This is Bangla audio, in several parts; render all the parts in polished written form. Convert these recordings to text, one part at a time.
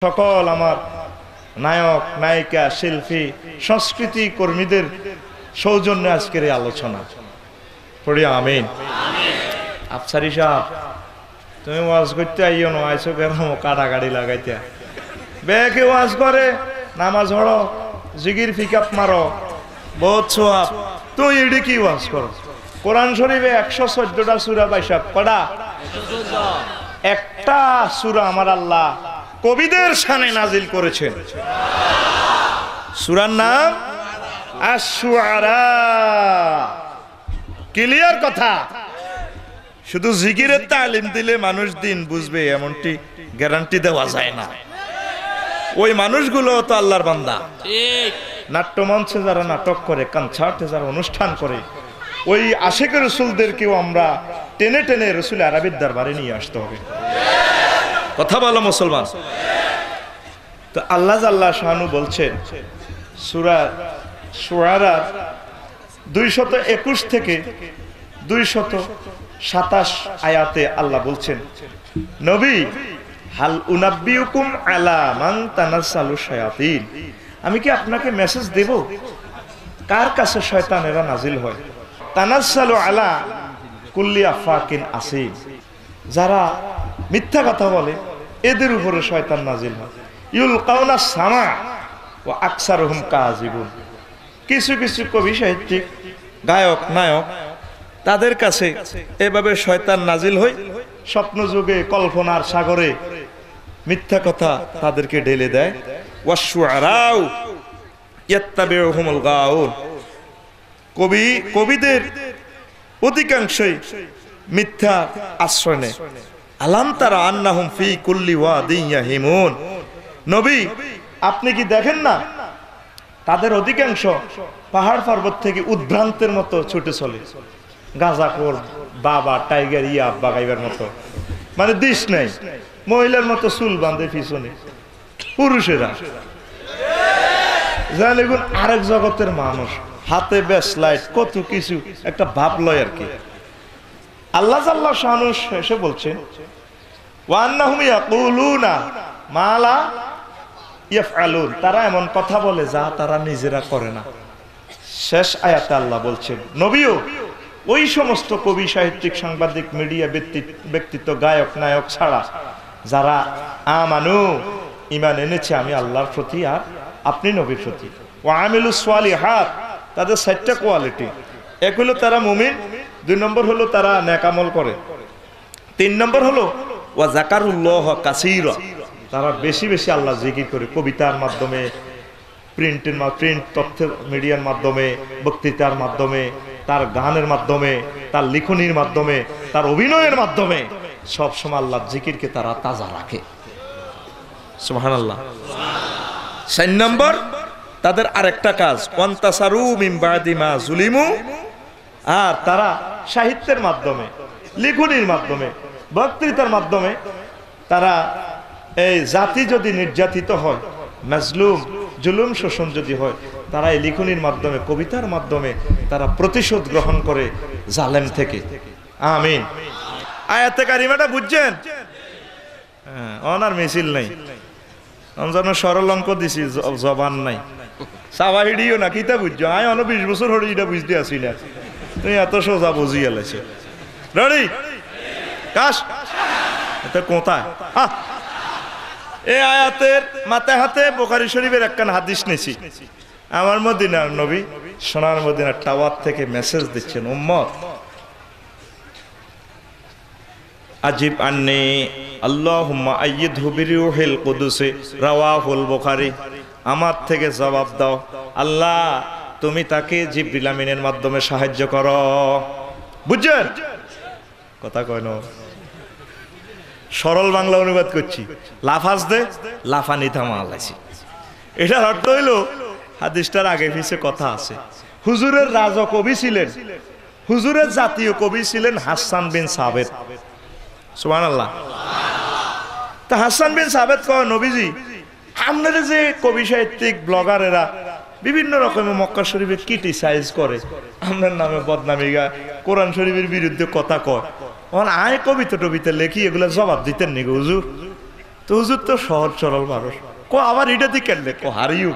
সকল আমার নায়ক নায়িকা শিল্পী সংস্কৃতি কর্মীদের সৌজন্যে আজকের এই আলোচনা পড়ি আমিন। আফসারি সাহেব, তুমি ওয়াজ করতে আইও না, আইসো কেন কাটাকাটি লাগাইতে? বেকে ওয়াজ করে, নামাজ হড়ো, জিগির পিকআপ মারো, বহুত সোয়াব। তুই এডি কি ওয়াজ করো? কোরআন শরীফে 114টা সূরা বাইশা পড়া, একটা সূরা আমার আল্লাহ কবিদের শানে নাজিল করেছেন। সূরার নাম আশ-শুআরা। ক্লিয়ার কথা। শুধু জিকিরের তালিম দিলে মানুষ দিন বুঝবে এমনটি গ্যারান্টি দেওয়া যায় না। ওই মানুষগুলো তো আল্লাহর বান্দা। ঠিক। নাট্যমঞ্চে যারা নাটক করে, কনসার্টে যারা অনুষ্ঠান করে, ওই আশিক রাসূলদেরকেও আমরা টেনে টেনে রাসূল আরবির দরবারে নিয়ে আসতে হবে। কথা বলো মুসলমান। তো আল্লাহ জাল্লা শানু বলছেন সূরা শুআরা 221 থেকে 227 আয়াতে আল্লাহ বলছেন, নবী হাল উনাব্বিউকুম আলা মান তানাসালু শায়াতিন, আমি কি আপনাকে মেসেজ দেব কার কাছে শয়তানেরা নাজিল হয়? তানাসালু আলা কুল্লি আফাকিন আসিম, যারা মিথ্যা কথা বলে এদের উপরে শয়তান নাজিল হয়। ইউলকাউনা সামা ওয়া আকসারুহুম কাযিবুন, কিছু কিছু কবি সাহিত্যিক গায়ক নায়ক তাদের কাছে এভাবে শয়তান নাজিল হয়। স্বপ্ন যুগে কল্পনার সাগরে মিথ্যা কথা তাদেরকে ঢেলে দেয়। ওয়াশ-শুআরাউ ইয়াত্তাবিউহুমুল গাউন, কবিদের অধিকাংশই মিথ্যা আশ্রয় নেয়। আলাম তারা আন্নাহুম ফি কুল্লি ওয়াদিন ইয়াহিমুন, নবী আপনি কি দেখেন না তাদের অধিকাংশ পাহাড় পর্বত থেকে উদ্ভ্রান্তের মতো ছুটে চলে। গাঁজাখোর বাবা টাইগার ইয়াব বাগাইবার মতো, মানে দিশ নেই, মহিলার মতো চুল বাঁধে পিছনে পুরুষেরা, জানেন আরেক জগতের মানুষ, হাতে ব্যাসলাইট কত কিছু একটা ভাব লয় আর কি। আল্লাহ জাল্লা শানু এসে বলছেন ওয়া আন্নাহুম ইয়াকুলুনা মা লা ইয়াফআলুন, তারা এমন কথা বলে যা তারা নিজেরা করে না। শেষ আয়াতে আল্লাহ বলছেন, নবীও ওই সমস্ত কবি সাহিত্যিক সাংবাদিক মিডিয়া ব্যক্তিত্ব গায়ক নায়ক ছাড়া যারা আমানু ঈমান এনেছে আমি আল্লাহর প্রতি আর আপনি নবীর প্রতি, ওয়া আমিলুস সালিহাত, তাদের 4টা কোয়ালিটি। এক হলো তারা মুমিন, 2 নম্বর হলো তারা নেক আমল করে, 3 নম্বর হলো ওয়া যাকারুল্লাহ কাসীরা, তারা বেশি বেশি আল্লাহ জিকির করে, কবিতার মাধ্যমে, প্রিন্ট তথ্য মিডিয়ার মাধ্যমে, বক্তৃতার মাধ্যমে, তার গানের মাধ্যমে, তার লিখনির মাধ্যমে, তার অভিনয়ের মাধ্যমে সব সময় আল্লাহ জিকিরকে তারা তাজা রাখে। সুবহানাল্লাহ। 4 নম্বর তাদের আরেকটা কাজ ওয়ান্তাসারু মিন বাদি মা যুলিমু, আর তারা সাহিত্যের মাধ্যমে, লিখনির মাধ্যমে, বক্তৃতার মাধ্যমে তারা এই জাতি যদি নির্যাতিত হয়, মাজলুম জুলুম শোষণ যদি হয়, তারা এই লিখনির মাধ্যমে, কবিতার মাধ্যমে তারা প্রতিশোধ গ্রহণ করে জালেম থেকে। আমিন। আয়াতে কারিমাটা বুঝছেন? হ্যাঁ, অনার মিছিল নাই, অঞ্জন সরল অঙ্ক দিছি, জবান নাই, সাবা হিডিও না, কিতা বুঝছো? আয় 20 বছর হলে এটা বুঝতে আসি না, তুই এত সোজা বুঝি এলেছে। রেডি কাশ এটা কোথায়? এই আয়াতের মাথায় হাতে বুখারী শরীফের একখান হাদিস নেছি। আমার মদিনার নবী সোনার মদিনার টাওয়ার থেকে মেসেজ দিচ্ছেন, উম্মত আজিব আন্নি আল্লাহুম্মা আইয়িদহু বিরূহিল কুদুসি রাওয়াহুল বুখারী, আমার থেকে জবাব দাও আল্লাহ তুমি তাকে জিবরিল আমিনের মাধ্যমে সাহায্য করো। বুঝছেন কথা? কয় না, সরল বাংলা অনুবাদ করছি, লাফাজ দে লাফানি থামা আলাইছি। এটার অর্থ হইল, হাদিসটার আগে পিছে কথা আছে, হুজুরের রাজ কবি ছিলেন, হুজুরের জাতীয় কবি ছিলেন হাসান বিন সাবেত। সুবহানাল্লাহ। তা হাসান বিন সাবেত কয়, নবীজি আপনারা যে কবি সাহিত্যিক ব্লগারেরা বিভিন্ন রকমের মক্কা শরীফে ক্রিটিসাইজ করে, আপনার নামে বদনামি গায়, কোরআন শরীফের বিরুদ্ধে কথা কয়, আয় কবিতা টবিতা লেখি, এগুলো জবাব দিতেন নাকি হুজুর? তো হুজুর তো সহজ সরল মানুষ, কো আবার এটা দিয়ে কেনলে, কো হারিও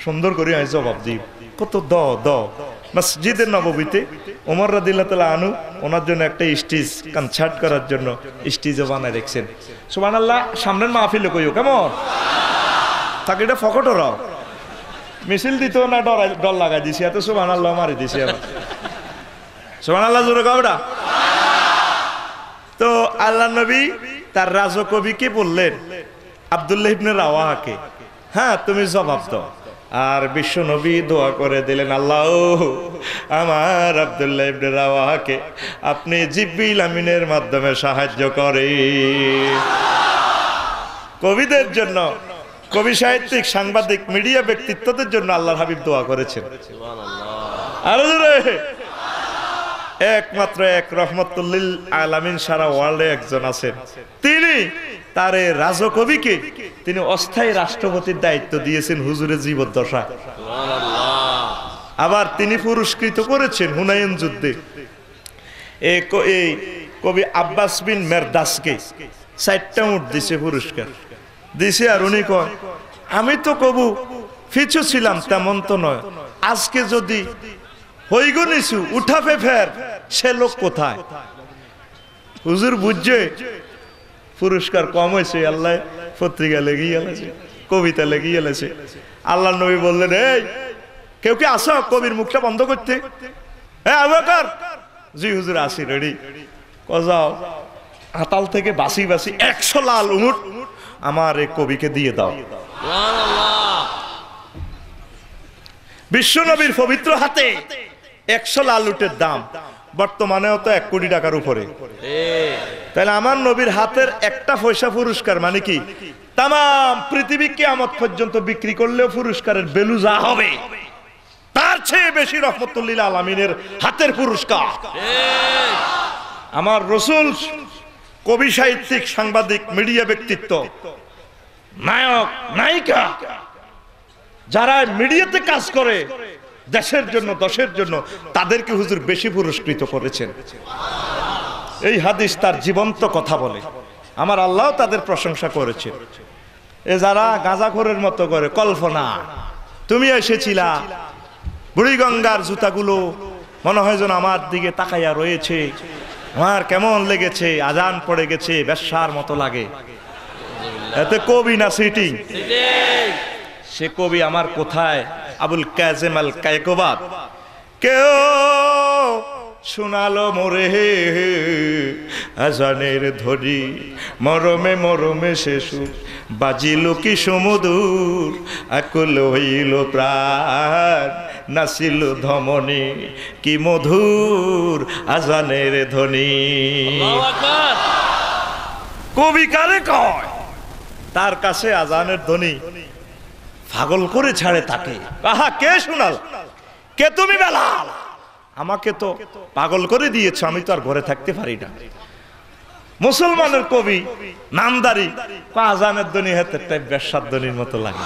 সুন্দর করে আমি জবাব দিই, কত দ মসজিদের নববীতে ওমর রাদিয়াল্লাহু তাআলা আনহু ওনার জন্য একটা স্টেজ কনসার্ট করার জন্য স্টেজে বানায় রেখেছেন। সুবহানাল্লাহ, সামনের মাহফিলে কইও কেমন তাকে এটা ফকট রাও মিছিল দিত না, ডর লাগাই দিছি, এত সুবহানাল্লাহ মারি দিছি আবার। সুবহানাল্লাহ জোরে কবরা। তো আল্লাহ নবী তার রাজকবিকে বললেন, আব্দুল্লাহ ইবনে রাওয়াহাকে, হ্যাঁ তুমি জবাব দাও। আর বিশ্ব নবী দোয়া করে দিলেন, আল্লাহ আমার আব্দুল্লাহ ইবনে রাওয়াহাকে আপনি জিবরিল আমিনের মাধ্যমে সাহায্য করে। কবিদের জন্য, কবি সাহিত্যিক, সাংবাদিক, মিডিয়া ব্যক্তিত্বদের জন্য আল্লাহর হাবিব দোয়া করেছেন। আরো জোরে। একমাত্র এক রহমতুল্লিল আলামিন সারা ওয়ার্ল্ডে একজন আছেন, তিনি তার রাজকবিকে তিনি অস্থায়ী রাষ্ট্রপতির দায়িত্ব দিয়েছেন হুজুরের জীবদ্দশা। আবার তিনি পুরস্কৃত করেছেন হুনাইন যুদ্ধে এই কবি আব্বাস বিন মেরদাসকে 4টা উট দিছে পুরস্কার দিছে। আর উনি কয়, আমি তো কবু পিছু ছিলাম তেমন তো নয়, আজকে যদি হইগো নিছু উঠাবে ফের সে লোক কোথায়। হুজুর বুঝছে পুরস্কার কম হয়েছে, আল্লাহ পত্রিকা লেগে গেছে, কবিতা লেগে গেছে। আল্লাহ নবী বললেন, এই কেউ কি আসো কবির মুখটা বন্ধ করতে? হ্যাঁ আবু বকর, জি হুজুর আসি রেডি। যাও আতাল থেকে বাসি 100 লাল উট আমার এই কবিকে দিয়ে দাও। বিশ্ব নবীর পবিত্র হাতে 100 লাল উটের দাম বর্তমানেও তো 1 কোটি টাকার উপরে। তাহলে আমার নবীর হাতের একটা পয়সা পুরস্কার মানে কি তাম পৃথিবী কিয়ামত পর্যন্ত বিক্রি করলেও পুরস্কারের ভ্যালু যা হবে তার চেয়ে বেশি রহমতুল্লিল আলামিনের হাতের পুরস্কার। আমার রাসূল কবি সাহিত্যিক, সাংবাদিক, মিডিয়া ব্যক্তিত্ব, নায়ক, নায়িকা, যারা মিডিয়াতে কাজ করে দেশের জন্য, দশের জন্য, তাদেরকে হুজুর বেশি পুরস্কৃত করেছেন। এই হাদিস তার জীবন্ত কথা বলে। আমার আল্লাহ তাদের প্রশংসা করেছে। এ যারা গাঁজাখোরের মতো করে কল্পনা, তুমি এসেছিলা বুড়িগঙ্গার জুতাগুলো মনে হয় যেন আমার দিকে তাকাইয়া রয়েছে, আমার কেমন লেগেছে, আজান পড়ে গেছে, বেশ্যার মতো লাগে। এতে কবি না সিটিং, সে কবি আমার কোথায়? আবুল কাজেম আল কায়কোবাদ। কেউ শোনালো মোরে আজানের ধ্বনি, মরমে মরমে শেষু বাজিল কি সমুদূর, আকুল হইল প্রাণ, নাচিল ধমনী, কি মধুর আজানের ধ্বনি। কবি কারে কয়? তার কাছে আজানের ধ্বনি পাগল করে ছাড়ে তাকে। আহা, কে শোনাল? কে তুমি? বেলাল। আমাকে তো পাগল করে দিয়েছ, আমি তো আর ঘরে থাকতে পারি না। মুসলমানের কবি নামদারি, আজানের ধ্বনি হাতে বেশ্যার ধ্বনির মতো লাগে।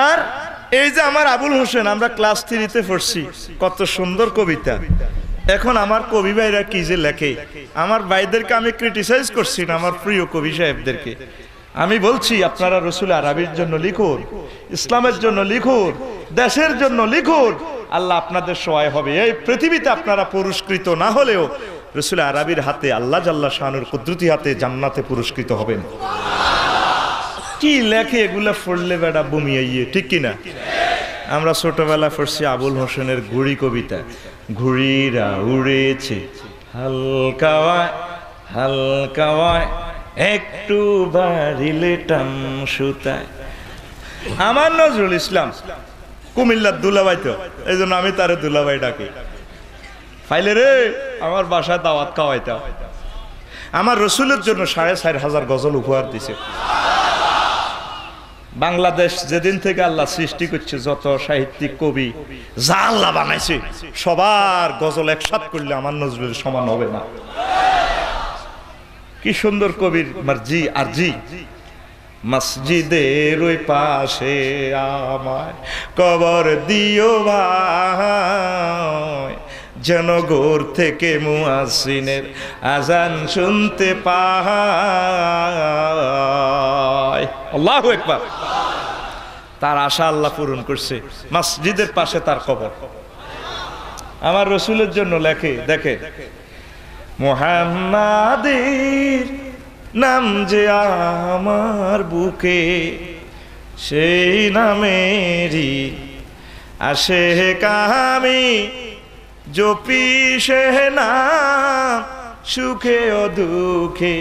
আর এই যে আমার আবুল হোসেন, আমরা ক্লাস 3-তে পড়ছি, কত সুন্দর কবিতা। এখন আমার কবি ভাইরা কি যে লেখে, আমার ভাইদেরকে আমি ক্রিটিসাইজ করছি না, আমার প্রিয় কবি সাহেবদেরকে আমি বলছি, আপনারা রসুল আরবির জন্য লিখুন, ইসলামের জন্য লিখুন, দেশের জন্য লিখুন, আল্লাহ আপনাদের সহায় হবে। এই পৃথিবীতে আপনারা পুরস্কৃত না হলেও রসুল আরবির হাতে, আল্লাহ জাল্লা শানুর কুদরতি হাতে জান্নাতে পুরস্কৃত হবেন। কি লেখে এগুলা পড়লে বেটা বমি আইয়ে, ঠিক কিনা? আমরা ছোটবেলা পড়ছি আবুল হোসেনের ঘুড়ি কবিতা। ঘুড়িরা উড়েছে হালকাওয়ায় হালকাওয়ায়, একটু বাড়িলে টান সুতায়। আমার নজরুল ইসলাম কুমিল্লার দুলাভাই, তো এই জন্য আমি তারে দুলাভাই ডাকি। ফাইলে রে আমার বাসায় দাওয়াত খাওয়াইতাম। আমার রসুলের জন্য 4,500 গজল উপহার দিছে। বাংলাদেশ যেদিন থেকে আল্লাহ সৃষ্টি করছে, যত সাহিত্যিক কবি যা আল্লাহ বানাইছে, সবার গজল একসাথ করলে আমার নজরুলের সমান হবে না। কি সুন্দর কবির মার্জি আরজি। মসজিদের ওই পাশে আমায় কবর দিও ভাই, যেন ঘর থেকে মুয়াজ্জিনের আজান শুনতে পায়। আল্লাহু আকবার। তার আশা আল্লাহ পূরণ করছে। মসজিদের পাশে তার কবর। আমার রসুলের জন্য লেখে, দেখে, মুহাম্মাদের নাম যে আমার বুকে, সেই নামেরই আসে কামি, জপি সে নাম সুখে ও দুঃখে।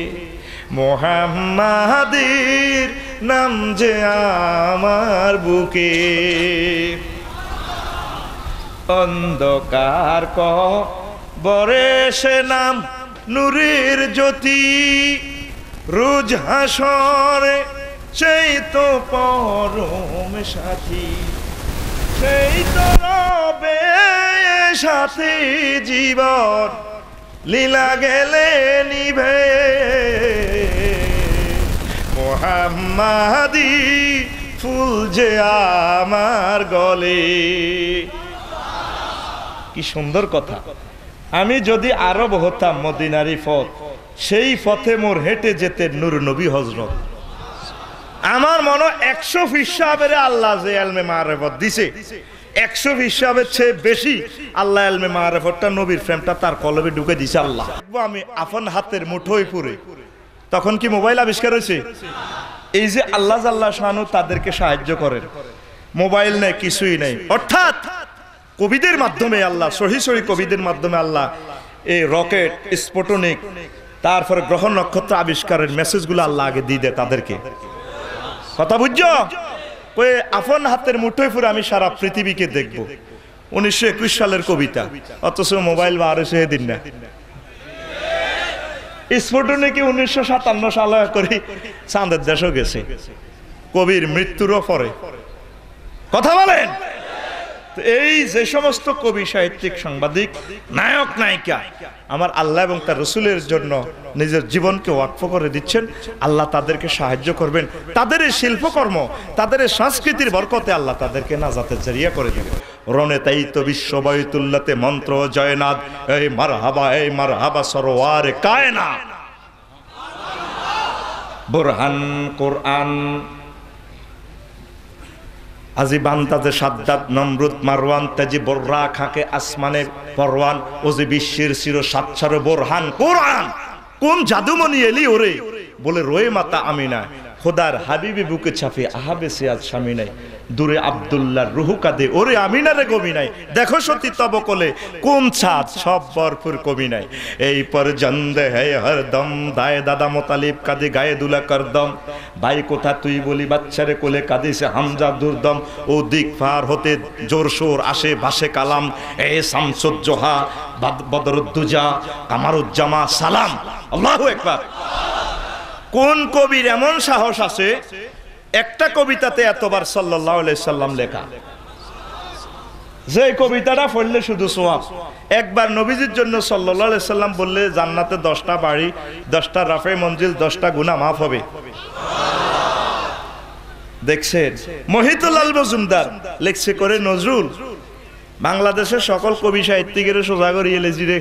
মুহাম্মাদের নাম যে আমার বুকে, অন্ধকার কবরে সে নাম নূরের জ্যোতি, রোজ হাসরে সেই তো পরম সাথী, সেই তো রবে সাথী, জীবন লীলা গেলে নিভে। মুহাম্মাদি ফুল যে আমার গলে। কি সুন্দর কথা। আমি যদি আরব হতাম মদিনারি পথ, সেই পথে মোর হেঁটে যেতে নূর নবী হযরত। আমার মনে 100 সাহাবের আল্লাহ যে ইলমে মারিফত দিছে, 100 সাহাবের চেয়ে বেশি আল্লাহ ইলমে মারিফতটা, নবীর প্রেমটা তার কলবে ঢুকে দিছে আল্লাহ। আমি আপন হাতের মুঠোয় পুরে। তখন কি মোবাইল আবিষ্কার হয়েছে? এই যে আল্লাহ জাল্লা শানু তাদেরকে সাহায্য করেন, মোবাইল নেই, কিছুই নেই। অর্থাৎ কবিদের মাধ্যমে আল্লাহ, সহি সহি কবিদের মাধ্যমে আল্লাহ এই রকেট, স্পুটনিক, তারপরে গ্রহ নক্ষত্র আবিষ্কারের মেসেজগুলো আল্লাহ আগে দিয়ে দেয় তাদেরকে। কথা বুঝছো? ওই আপন হাতের মুঠোয় পুরে আমি সারা পৃথিবীকে দেখব। 1921 সালের কবিতা, অথচ মোবাইল বা আরো সেদিন না। স্পুটনিকে 1957 সালে করে চাঁদের দেশও গেছে, কবির মৃত্যুরও পরে। কথা বলেন। এই যে সমস্ত কবি, সাহিত্যিক, সাংবাদিক, নায়ক, নায়িকা আমার আল্লাহ এবং তার রসুলের জন্য নিজের জীবনকে ওয়াকফ করে দিচ্ছেন, আল্লাহ তাদেরকে সাহায্য করবেন। তাদের এই শিল্পকর্ম, তাদের এই সংস্কৃতির বরকতে আল্লাহ তাদেরকে নাজাতের জরিয়া করে দেবেন। রনে তাই তো বিশ্ব বায়তুল্লাতে মন্ত্র জয়নাদ, এই মারহাবা সরোয়ার কায়নাত। বুরহান কোরআন আজি বান্তাজে সাদ্দাত নমরুদ মারওয়ান তেজি বর্রা খাকে আসমানের পরওয়ান, ও যে বিশ্বের চির সাতসার বোরহান কোরআন। কোন জাদুমণি এলি ওরে, বলে রয়ে মাতা আমিনা, খোদার হাবিবি বুকে ছাপে আহাবে সিয়াজ স্বামী নাই, দূরে আব্দুল্লাহর রুহু কাঁদে, ওরে আমিনারে গমি নাই, দেখো সতী তব কোলে কোন ছাদ সব ভরপুর কমি নাই। এই পর জন্দে হে হরদম, দায় দাদা মোতালিব কাঁদে গায়ে দুলা করদম, ভাই কোথা তুই বলি বাচ্চারে কোলে কাঁদিছে হামজা দুর্দম, ও দিক পার হতে জোর সোর আসে ভাসে কালাম, এ শামসুজ্জোহা বদরুদ্দুজা কামারুজ্জামা সালাম। আল্লাহু আকবার। কোন কবির এমন সাহস আছে একটা কবিতাতে এতবার সাল্লাল্লাহু আলাইহি সাল্লাম লেখা, যে কবিতাটা পড়লে শুধু সওয়াব। একবার নবীজির জন্য সাল্লাল্লাহু আলাইহি সাল্লাম বললে জান্নাতে 10টা বাড়ি, 10টা রাফে মঞ্জিল, 10টা গুনাহ মাফ হবে। দেখছেন মহিতুল আল মজুমদার লেখছে করে নজরুল, বাংলাদেশের সকল কবি সাহিত্যিকের সোজা করিয়ে লেজি রে,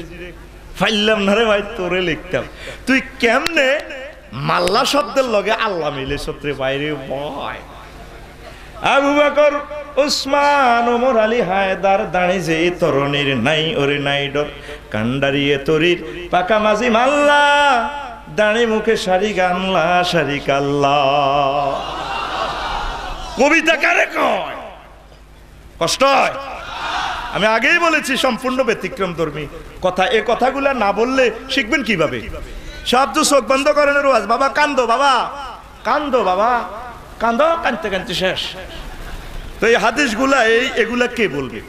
ফাইলাম না রে ভাই তোরে লিখতাম, তুই কেমনে মাল্লা শব্দের লগে আল্লাহ মিলে সত্রে বাইরে ভয়। আবু বকর উসমান ওমর আলী হায়দার দাঁড়ি যে তরুণীর নাই ওরে নাই ডর, কান্ডারিয়ে তরির পাকা মাঝি মাল্লা, দাঁড়ি মুখে সারি গানলা সারি কাল্লা। কবিতা কারে কয়? কষ্ট হয়। আমি আগেই বলেছি সম্পূর্ণ ব্যতিক্রম ধর্মী কথা। এই কথাগুলা না বললে শিখবেন কিভাবে? সব তো চোখ বন্ধ করেন রোজ, বাবা কান্দো, বাবা কান্দো, বাবা কান্দো, কানতে কানতে শেষ। তো এই হাদিসগুলা এগুলা কে বলবে?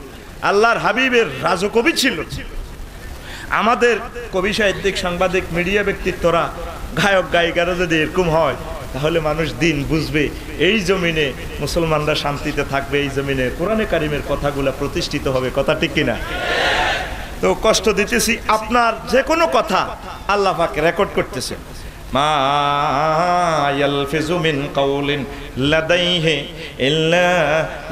আল্লাহর হাবিবের রাজকবি ছিল। আমাদের কবি সাহিত্যিক সাংবাদিক মিডিয়া ব্যক্তিত্বরা গায়ক গায়িকারা যদি এরকম হয় তাহলে মানুষ দিন বুঝবে, এই জমিনে মুসলমানরা শান্তিতে থাকবে, এই জমিনে কোরআনে কারিমের কথাগুলা প্রতিষ্ঠিত হবে। কথা ঠিক কিনা? তো কষ্ট দিতেছি, আপনার যে কোনো কথা আল্লাহ পাক রেকর্ড করতেছে। মা ইয়ালফিজু মিন কাউলিন লাদাইহি ইল্লা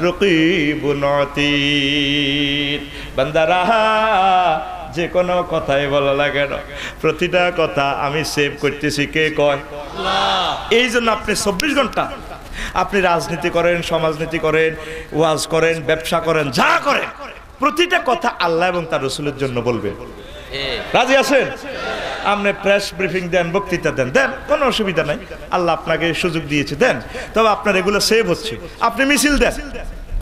রাকিবুন আতীদ। বান্দারা, যে কোনো কথাই বলা লাগে না, প্রতিটা কথা আমি সেভ করতেছি। কে কয়? আল্লাহ। এই জন্য আপনি 24 ঘন্টা আপনি রাজনীতি করেন, সমাজনীতি করেন, ওয়াজ করেন, ব্যবসা করেন, যা করেন, প্রতিটা কথা আল্লাহ এবং তার রাসূলের জন্য বলবেন। রাজি আছেন? আপনি প্রেস ব্রিফিং দেন, বক্তৃতা দেন, দেন, কোনো অসুবিধা নাই। আল্লাহ আপনাকে সুযোগ দিয়েছে, দেন। তবে আপনার এগুলো সেভ হচ্ছে। আপনি মিছিল দেন,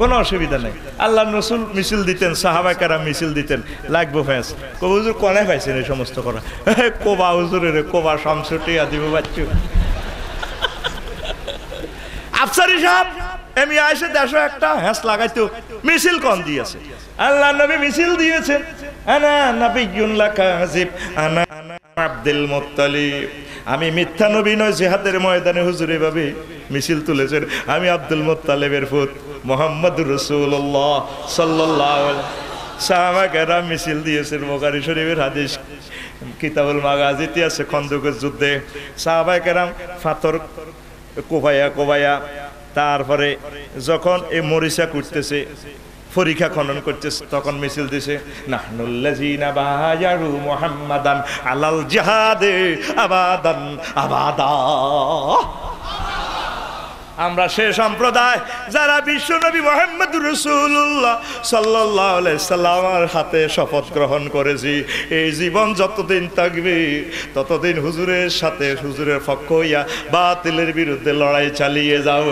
কোনো অসুবিধা নাই। আল্লাহ রাসূল মিছিল দিতেন, সাহাবায়ে কেরাম মিছিল দিতেন, লাগবো ফ্যাস। হুজুর কোনে পাইছেন এই সমস্ত করা? কোবা হুজুরের কোবা শামসুটি আদিব বাচ্চু আফসারি সাহেব এমি আইসে দেশে একটা হ্যাস লাগাইতো, মিছিল কোন দিয়েছে? আল্লাহ নবী মিছিল দিয়েছেন, আনা নাবিয়্যুন লাকাযিব আনা আব্দুল মুত্তালিব। আমি মিথ্যা নবী নয়, জিহাদের ময়দানে হুজুর এভাবে মিছিল তুলেছেন, আমি আব্দুল মুত্তালিবের পুত মুহাম্মদুর রাসূলুল্লাহ সাল্লাল্লাহু আলাইহি সাহাবা কেরাম মিছিল দিয়েছেন। বুখারী শরীফের হাদিস, কিতাবুল মাগাজিতে আছে, খন্দকের যুদ্ধে সাহাবা কেরাম পাথর কোবায়া তারপরে যখন এই মরিচা করতেছে, পরীক্ষা খনন করতেছে, তখন মিছিল দিছে, নাহনুল্লাযীনা বায়ারু মুহাম্মাদান আলাল জিহাদে আবাদান আবাদা। আমরা সে সম্প্রদায় যারা বিশ্বনবী মুহাম্মদুর রাসূলুল্লাহ সাল্লাল্লাহু আলাইহি সাল্লামের হাতে শপথ গ্রহণ করেছি, এই জীবন যতদিন থাকবে ততদিন হুজুরের সাথে, হুজুরের পক্ষ হইয়া বাতিলের বিরুদ্ধে লড়াই চালিয়ে যাব।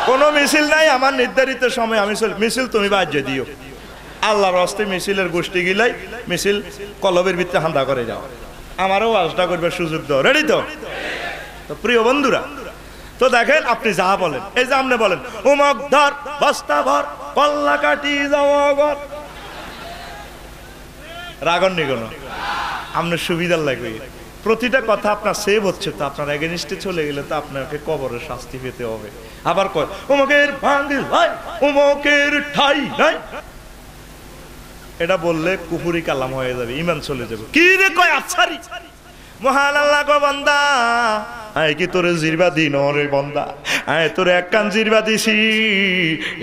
কোনো মিছিল নাই আমার নির্ধারিত সময়, আমি মিছিল তুমি বাজ্য দিও। আল্লাহর রাস্তে মিছিলের গোষ্ঠী গিলাই মিছিল কলবের ভিতরে হান্দা করে যাও, আমারও আশা করবে সুযোগ দাও। রেডি তো? তো প্রিয় বন্ধুরা, তো দেখেন আপনি যা বলেন, এই যে আপনি বলেন উমক ধর বস্তা ভর কল্লা কাটি যাওয়াগর, রাগন নিগন আপনার সুবিধার লাগবে। প্রতিটা কথা আপনার সেভ হচ্ছে, তো আপনার এগেনিস্টে চলে গেলে তো আপনাকে কবরের শাস্তি পেতে হবে। আবার কয় উমকের ভাঙ্গিল ভাই উমকের ঠাই নাই, এটা বললে কুফরি কালাম হয়ে যাবে, ঈমান চলে যাবে। কি রে কয় আছারি মহান আল্লাহ গো বান্দা, আয় কি তোরে জিরবা দি নরে বান্দা, আয় তোরে এক কান জিরবা দিছি,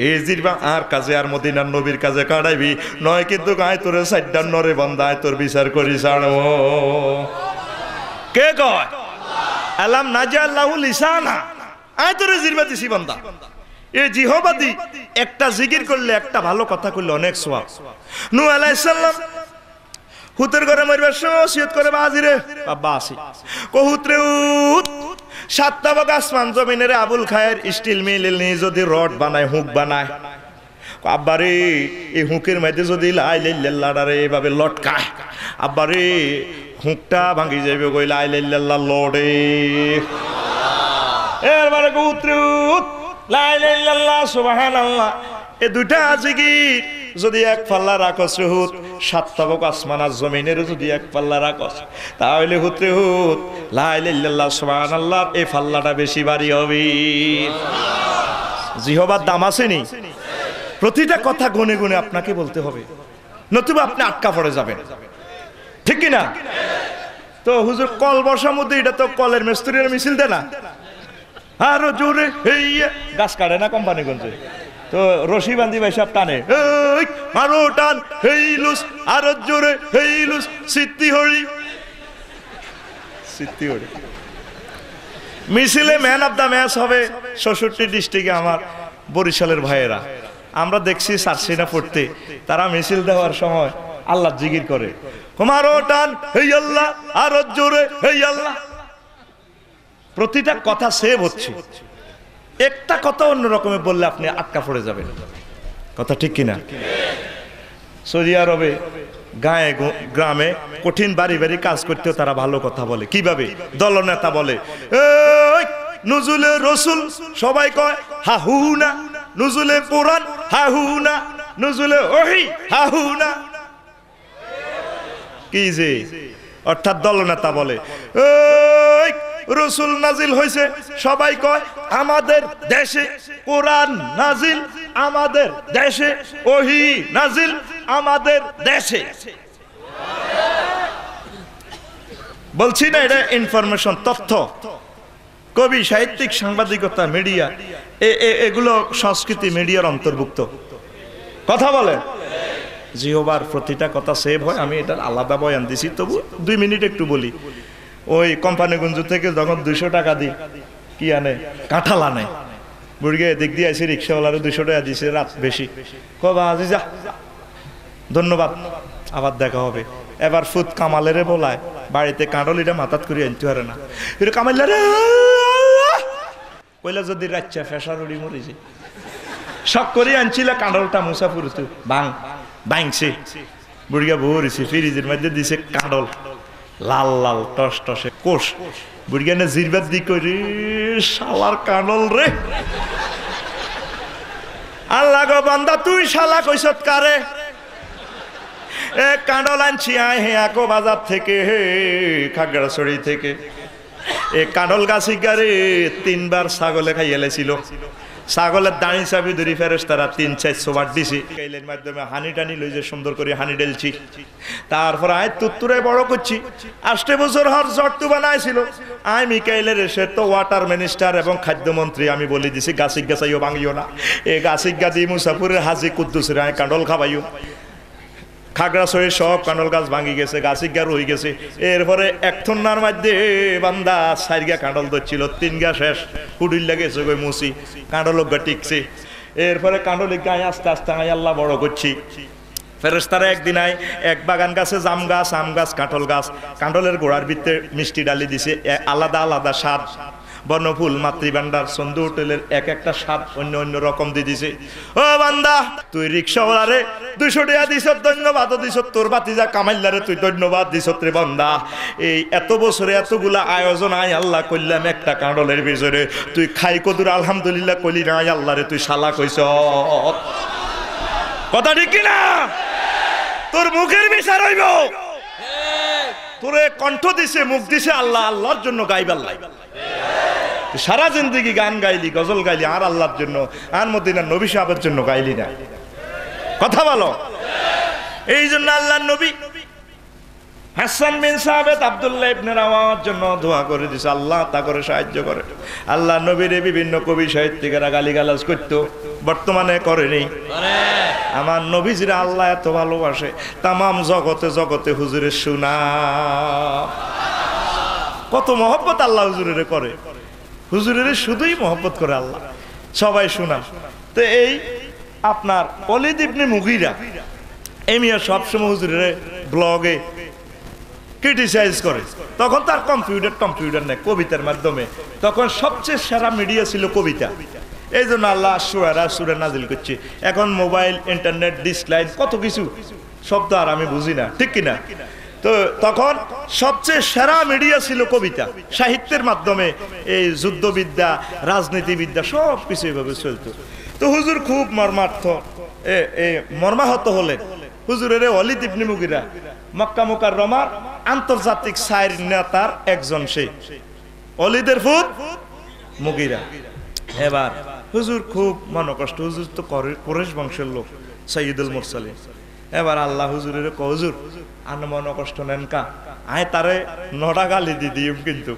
এই জিরবা আর কাজে আর মদিনার নবীর কাজে কাটাইবি নয়, কিন্তু আয় তোরে সাইডার নরে বান্দা, আয় তোর বিচার করি ছাড়ো। কে কয়? আলাম নাজাল্লাহু লিসানা, আয় তোরে জিরবা দিছি বান্দা। এই জিহবাদি একটা জিকির করলে, একটা ভালো কথা করলে অনেক সওয়াব। নূহ আলাইহিস সালাম হুতের ঘরে মরবার সময় ওসিয়ত করে, বাজিরে বাবা আসি কহুতরে উত, 7টা ভাগ আসমান জমিনের আবুল খায়ের স্টিল মিল নিয়ে যদি রড বানায়, হুক বানায়, আব্বারে এই হুকের মধ্যে যদি লা ইলাহা ইল্লাল্লাহ এভাবে লটকায়, আব্বারে হুকটা ভাঙি যাবে, কই লা ইলাহা ইল্লাল্লাহ লড়ে। এরবারে কহুতরে উত লা ইলাহা ইল্লাল্লাহ সুবহানাল্লাহ, এই দুইটা জিকির যদি এক পাল্লা রাখস হুত, 7টা ভাগ আসমান আর জমিনের যদি এক পাল্লা রাখস, তাহলে হুতরে হুত লা ইলাহা ইল্লাল্লাহ সুবহানাল্লাহ এই পাল্লাটা বেশি ভারী হবে। জিহবার দাম আসেনি, প্রতিটা কথা গুনে গুনে আপনাকে বলতে হবে, নতুবা আপনি আটকা পড়ে যাবেন, ঠিক কি না? তো হুজুর কল বসার মধ্যে, এটা তো কলের মিস্ত্রির মিছিল দেয় না, আরো জোরে এই গাছ কাটে না কোম্পানিগঞ্জে, তো রশি বান্ধি ভাই সব টানে, আরো টান হেইলুস, আরো জোরে হেইলুস, সিদ্ধি হরি মিছিলে ম্যান অফ দ্য ম্যাচ হবে 66 ডিস্ট্রিক্টে আমার বরিশালের ভাইয়েরা। আমরা দেখছি সারসিনা পড়তে, তারা মিছিল দেওয়ার সময় আল্লাহ জিকির করে, আরো টান হেই আল্লাহ, আরো জোরে হেই আল্লাহ। প্রতিটা কথা সেভ হচ্ছে, একটা কথা অন্য রকমে বললে আপনি আটকা পড়ে যাবেন, কথা ঠিক কিনা? সৌদি আরবে গায়ে গ্রামে কঠিন বাড়ি বাড়ি কাজ করতেও তারা ভালো কথা বলে, কিভাবে? দলনেতা বলে নুজুলে রসুল, সবাই কয় হাহুনা, নুজুলে কোরআন হাহুনা, নুজুলে ওহী হাহুনা, কি যে অর্থাৎ দলনেতা বলে রসুল নাজিল হয়েছে, সবাই কয় আমাদের দেশে কোরআন নাজিল, আমাদের দেশে ওহী নাজিল, আমাদের দেশে। বলছি না, এটা ইনফরমেশন, তথ্য। কবি, সাহিত্যিক, সাংবাদিকতা, মিডিয়া, এগুলো সংস্কৃতি মিডিয়ার অন্তর্ভুক্ত। কথা বলে জিহবার প্রতিটা কথা সেভ হয়। আমি এটার আলাদা বয়ান দিছি, তবু 2 মিনিট একটু বলি। ওই কোম্পানিগঞ্জ থেকে যখন 200 টাকা দিই, কি আনে, কাঁঠাল আনে, বুড়িয়ে দিক দিয়ে আসি, রিক্সাওয়ালারও 200 টাকা দিছে, রাত বেশি, কবা আজি যা, ধন্যবাদ, আবার দেখা হবে। এবার ফুত কামালেরে বলায় বাড়িতে কাঁঠাল, এটা মাথাত করে আনতে পারে না, এটা কামাইলারে কইলা যদি রাচ্চা ফেসার উড়ি মরিছে, শখ করে আনছিল কাঁঠালটা মুসাফুর ভাঙছে, বুড়িয়া ভরিছে, ফ্রিজের মধ্যে দিছে কাঁঠাল, লাল লাল টস টসে কোষ, বুড়িয়া না জিরবাদ দি করি, শালার কাঁঠাল রে, আল্লাহ গো বান্দা তুই শালা কইছত কারে, এ কাঁঠাল আনছি আয় হে আকো বাজার থেকে, হে খাগড়াছড়ি থেকে, এ কাঁঠাল গাছি গারে 3 বার ছাগলে খাইয়ে লেছিল, ছাগলের দাঁড়ি চাবি ধরি ফেরেশতারা 3-4 বার দিছি, কাইলের মাধ্যমে হানি টানি লই যে সুন্দর করে হানি ঢেলছি, তারপর আয় তুত্তুরে বড় করছি, 8 বছর হর জট্টু বানাইছিল, আই মিকাইলের এসে তো ওয়াটার মিনিস্টার এবং খাদ্যমন্ত্রী, আমি বলে দিছি গাছিক গাছাইও ভাঙিও না, এ গাছিক গাদি মুসাফুরের হাজি কুদ্দুসের আয় কাঁঠাল খাবাইও, খাগড়াছড়ি সব কাঁঠাল গাছ ভাঙি গেছে, গাছিক গা রয়ে গেছে, এরপরে 1 থন্নার মধ্যে বান্দা 4 গা কাঁঠাল ধরছিল, 3 গা শেষ, হুডুল লাগেছে গই মুসি, কাঁঠাল গা টিকছে, এরপরে কাঁঠাল গায়ে আস্তে আস্তে আয় আল্লাহ বড় করছি, ফেরেশতারা একদিন আয় 1 বাগান গাছে জাম গাছ, আম গাছ, কাঁঠাল গাছ, কাঁঠালের গোড়ার ভিতরে মিষ্টি ডালি দিছে, আলাদা আলাদা স্বাদ, বনফুল, মাতৃভান্ডার, সন্ধু হোটেলের এক একটা স্বাদ অন্য অন্য রকম দিয়ে দিছে। ও বান্দা তুই রিক্সাওয়ালারে 200 টাকা দিছ, ধন্যবাদ দিছ, তোর বাতিজা কামাইল্লারে তুই ধন্যবাদ দিছ রে বান্দা, এই এত বছরে এতগুলা আয়োজন আয় আল্লাহ করলাম একটা কাঁঠালের ভিতরে, তুই খাই কদুর আলহামদুলিল্লাহ কইলি না, আয় আল্লাহ রে তুই শালা কইছ, কথা ঠিক কিনা? তোর মুখের বিচার হইব, তোরে কণ্ঠ দিছে, মুখ দিছে আল্লাহ, আল্লাহর জন্য গাইবার লাই, সারা জিন্দেগি গান গাইলি, গজল গাইলি, আর আল্লাহর জন্য, আর মদিনার নবী সাহেবের জন্য গাইলি না, কথা বলো। এই জন্য আল্লাহর নবী হাসান বিন সাবিত আব্দুল্লাহ ইবনে রাওয়াহার জন্য দোয়া করে দিছে, আল্লাহ তা করে সাহায্য করে। আল্লাহ নবীরে বিভিন্ন কবি সাহিত্যিকেরা গালিগালাজ করতো, বর্তমানে করেনি। আমার নবীজিরা আল্লাহ এত ভালোবাসে, তামাম জগতে জগতে হুজুরের সুনাম, কত মহব্বত আল্লাহ হুজুরের করে, হুজুরের শুধুই মহব্বত করে আল্লাহ, সবাই সুনাম। তো এই আপনার ওয়ালিদ ইবনে মুগীরা এমিয়া সবসময় হুজুরের ব্লগে ক্রিটিসাইজ করে, তখন তার কম্পিউটার নেই, কবিতার মাধ্যমে, তখন সবচেয়ে সেরা মিডিয়া ছিল কবিতা, এই জন্য আল্লাহ সুরা নাজিল করছে। এখন মোবাইল, ইন্টারনেট, ডিসলাইন, কত কিছু শব্দ আর আমি বুঝি না, ঠিক কিনা? তো তখন সবচেয়ে সেরা মিডিয়া ছিল কবিতা, সাহিত্যের মাধ্যমে এই যুদ্ধবিদ্যা, রাজনীতিবিদ্যা সব কিছু এভাবে চলতো। তো হুজুর খুব মর্মাহত হলেন। হুজুরের ওয়ালিদ ইবনে মুগীরা মক্কা মুকাররমার আন্তর্জাতিক শায়ের নেতার একজন, সে ওয়ালিদের ফুত মুগীরা। এবার হুজুর খুব মনকষ্ট, হুজুর তো কুরাইশ বংশের লোক, সাইয়্যিদুল মুরসালিন। এবার আল্লাহ হুজুরের ক, হুজুর আন মনকষ্ট নেন কা, আয় তারে 9টা গালি দি দিম, কিন্তু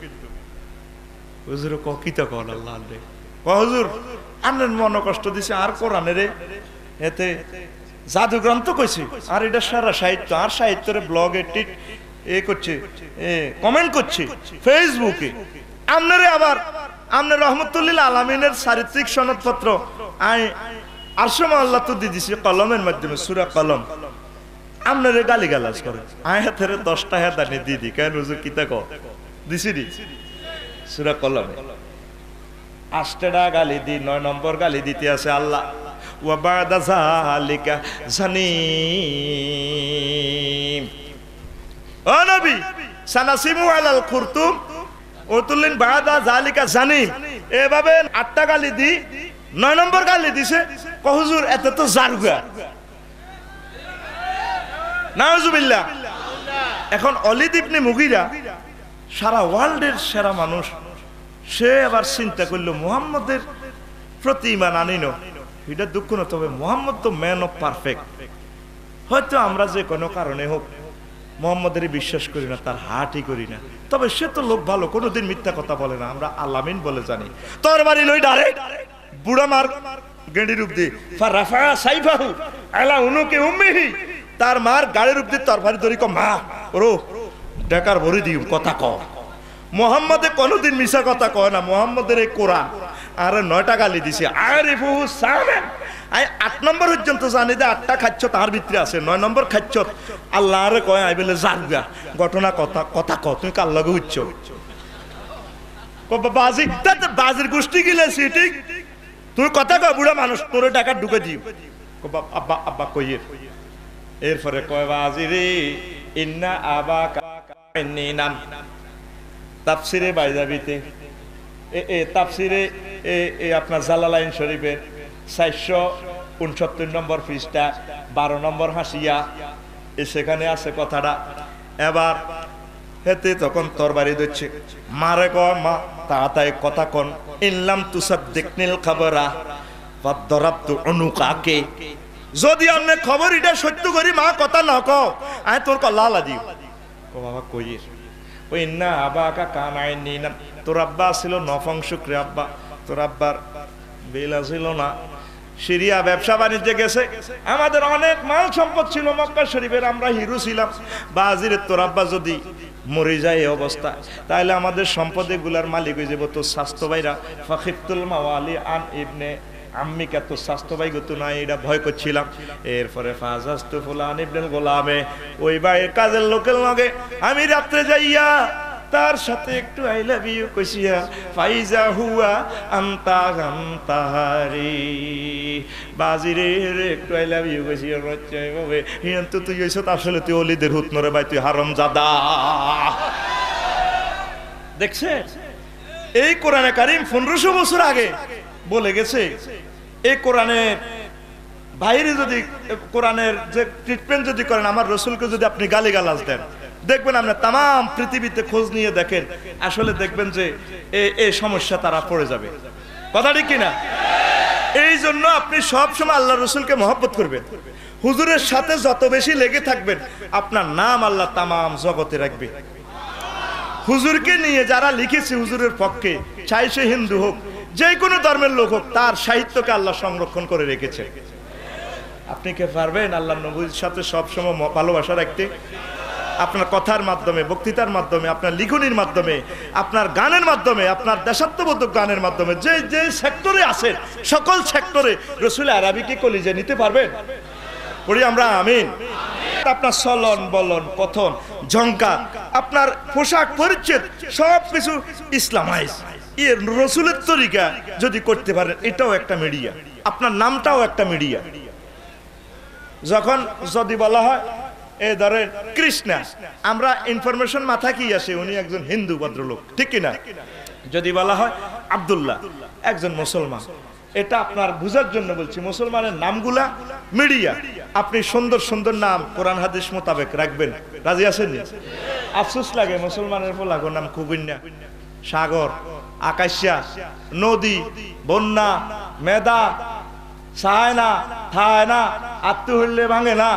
হুজুর ক কি তো কন আল্লাহ রে, ক হুজুর আনের মনকষ্ট দিছে, আর কোরআনের এতে জাদু গ্রন্থ কইছে, আর এটা সারা সাহিত্য, আর সাহিত্যের ব্লগে টিট করছে, কমেন্ট করছে ফেসবুকে, আপনারে আবার আপনার রহমতুল্লিল আলামিনের চারিত্রিক সনদপত্র আয় আরশে আল্লাহ তো দিয়ে দিছে কলমের মাধ্যমে, সূরা কলম, আপনারে গালি গালাজ করে, আয় হাতের 10টা হেদানি দিদি, কেন হুজুর কিতা কও দিছি দি সূরা কলমে 8টা গালি দি, 9 নম্বর গালি দিতে আছে আল্লাহ, ওয়া বাদা যালিকা জানিম, ও নবী সানাসিমু আলাল খুরতুম ওতুলিন বাদা যালিকা জানিম, এভাবে 8টা গালি দি, 9 নম্বর গালি দিছে, ক হুজুর এত তো জারুগা, নাউজুবিল্লাহ। এখন ওয়ালিদ ইবনে মুগীরা সারা ওয়ার্ল্ডের সেরা মানুষ, সে আবার চিন্তা করলো মুহাম্মদের প্রতি ঈমান আনিনো, এটা দুঃখ না, তবে মুহাম্মদ তো ম্যান অফ পারফেক্ট, হয়তো আমরা যে কোনো কারণে হোক মোহাম্মদের বিশ্বাস করি না, তার হাটই করি না, তবে সে তো লোক ভালো, কোনোদিন মিথ্যা কথা বলে না, আমরা আলামিন বলে জানি। তোর বাড়ি লই ডাইরেক্ট বুড়া মার গেঁড়ি রূপ দিয়ে ফারাফা সাইফাহু আলা উনুকে উম্মিহি, তার মার গাড়ির রূপ দিয়ে তরবারি ধরি ক মা ওরো ডাকার ভরি দিও কথা ক। মোহাম্মদে কোনোদিন মিশা কথা কয় না, মোহাম্মদের এই কোরআন আর 9টা গালি দিছে। আরিফুহু সামান, আই 8 নম্বর পর্যন্ত জানি যে 8টা খাচ্ছ তার ভিতরে আছে, 9 নম্বর খাচ্ছ আল্লাহরে কয় আই বলে জানগা ঘটনা কথা কথা ক, তুই কার লগে উচ্চ বাজি তাতে বাজির গোষ্ঠী গিলেছি ঠিক, তুই কথা কয় বুড়া মানুষ তোর টাকা ঢুকে দিও আব্বা আব্বা কইয়ের। এরপরে কয় বাজি রে ইন্না আবাকা ইন্নিনান, তাফসিরে বাইজাবিতে তাফসিরে আপনার জালালাইন শরীফের 469 নম্বর পৃষ্ঠা 12 নম্বর হাসিয়া সেখানে আছে কথাটা। এবার হেতে তখন তরবারি দিচ্ছে, মারে কয় মা তাড়াতাড়ি কথা কন, ইনলাম তুসাদ্দিকনিল খাবরা ফাদরাবতু উনুকাকে, যদি আপনি খবর এটা সত্য করি মা কথা না কও আয় তোর কল্লা লাদি। ও বাবা কইয়ের ওই না আবাকা কানাই নিনা, তোর আব্বা ছিল নফংসুক রে আব্বা, তোর আব্বার বেলা ছিল না, সিরিয়া ব্যবসা বাণিজ্যে গেছে, আমাদের অনেক মাল সম্পদ ছিল মক্কা শরীফের, আমরা হিরো ছিলাম। বাজিরে তোর আব্বা যদি মরে যায় এই অবস্থা, তাহলে আমাদের সম্পদে গুলার মালিক হয়ে যাবো তোর স্বাস্থ্য ভাইরা। ফাখিফতুল মাওয়ালি আন ইবনে আম্মিকা, তোর স্বাস্থ্য ভাই গত নাই, এটা ভয় করছিলাম। এরপরে ফাজাস্তু ফুলান ইবনুল গোলামে, ওই ভাইয়ের কাজের লোকের লগে আমি রাত্রে যাইয়া তার সাথে একটু আই লাভ ইউ কইছিয়া, ফাইজা হুয়া আনতা গান্তাহারি, বাজিরে একটু আই লাভ ইউ কইছিয়া রচ্চাই ভাবে হিয়ন্ত তুই হইছ, আসলে তুই অলিদের হুতনরে ভাই, তুই হারামজাদা। দেখছে এই কোরআনে কারীম 1500 বছর আগে বলে গেছে। এই কোরআনের বাইরে যদি কোরআনের যে ট্রিটমেন্ট যদি করেন, আমার রসুলকে যদি আপনি গালিগালাজ দেন, দেখবেন আপনি তাম পৃথিবীতে খোঁজ নিয়ে দেখেন, আসলে দেখবেন যে এই সমস্যা তারা পড়ে যাবে। কথা ঠিক কিনা? এই জন্য আপনি সব সময় আল্লাহ রসুলকে মহব্বত করবেন, হুজুরের সাথে যত বেশি লেগে থাকবেন আপনার নাম আল্লাহ তামাম জগতে রাখবে। হুজুরকে নিয়ে যারা লিখেছে হুজুরের পক্ষে, চাই সে হিন্দু হোক যে কোনো ধর্মের লোক হোক, তার সাহিত্যকে আল্লাহ সংরক্ষণ করে রেখেছে। আপনি কি পারবেন আল্লাহ নবীর সাথে সবসময় ভালোবাসা রাখতে? আপনার কথার মাধ্যমে, বক্তৃতার মাধ্যমে, আপনার লিখনির মাধ্যমে, আপনার গানের মাধ্যমে, আপনার দেশাত্মবোধক গানের মাধ্যমে, যে যে সেক্টরে আছে সকল সেক্টরে রসুল আরবিকে কলিজে নিতে পারবেন? পড়ি আমরা আমিন। আপনার চলন বলন কথন ঝঙ্কার, আপনার পোশাক পরিচ্ছদ সবকিছু ইসলামাইজ, এর রসুলের তরিকা যদি করতে পারেন, এটাও একটা মিডিয়া, আপনার নামটাও একটা মিডিয়া। যখন যদি বলা হয় এই ধরেন কৃষ্ণা, আমরা ইনফরমেশন মাথা কি আসে উনি একজন হিন্দু ভদ্রলোক, ঠিক কিনা? যদি বলা হয় আব্দুল্লাহ, একজন মুসলমান, এটা আপনার বুঝার জন্য বলছি। মুসলমানের নামগুলা মিডিয়া, আপনি সুন্দর সুন্দর নাম কোরআন হাদিস মোতাবেক রাখবেন। রাজি আছেন? আফসোস লাগে মুসলমানের ফলাগো নাম কুগুন্যা, সাগর, আকাশা, নদী, বন্যা, মেদা, চায় না, থায় না, আত্ম হইলে ভাঙে না,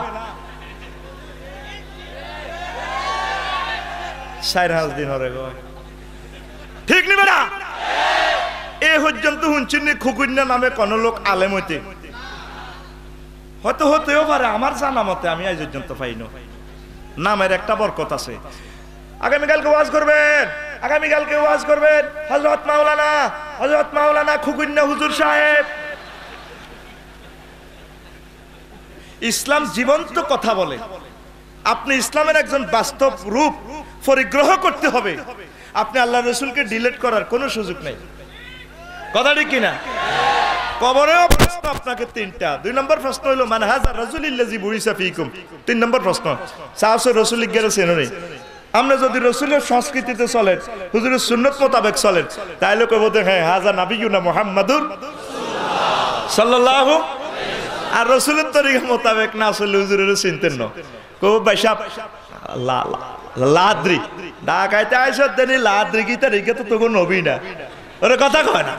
4 দিন হরে গো, ঠিক নিবে না? এ পর্যন্ত শুনছেন খুকুন্যা নামে কোন লোক আলেম হইতে? হয়তো হতেও পারে, আমার জানা মতে আমি আজ পর্যন্ত পাইনি। নামের একটা বরকত আছে। আগামীকালকে ওয়াজ করবেন, আগামীকালকে ওয়াজ করবেন হযরত মাওলানা খুকুন্যা হুজুর সাহেব। ইসলাম জীবন্ত কথা বলে, আপনি ইসলামের একজন বাস্তব রূপ পরিগ্রহ করতে হবে। আপনি আল্লাহ রসুলকে ডিলিট করার কোনো সুযোগ নেই। কথা ঠিক কিনা? কবরেও প্রশ্ন আপনাকে 3টা। 2 নম্বর প্রশ্ন হলো মান হাযা রাজুলিল্লাযী বুইসা ফীকুম। 3 নম্বর প্রশ্ন সাহসে রসুল গেরে চেনো নেই। আমরা যদি রসুলের সংস্কৃতিতে চলেন, হুজুরের সুন্নত মোতাবেক চলেন, তাহলে কব যে হ্যাঁ হাযা নাবিয়ুনা মুহাম্মাদুর সাল্লাল্লাহু, আর রসুলের তরিকা মোতাবেক না চলে হুজুরের চিনতেন না। কব ভাই সাহেব লাদ্রি ঢাকাইতে আইসা দেনি লাদ্রি কি তারিখে তো তখন নবী না, ওরে কথা কয় না।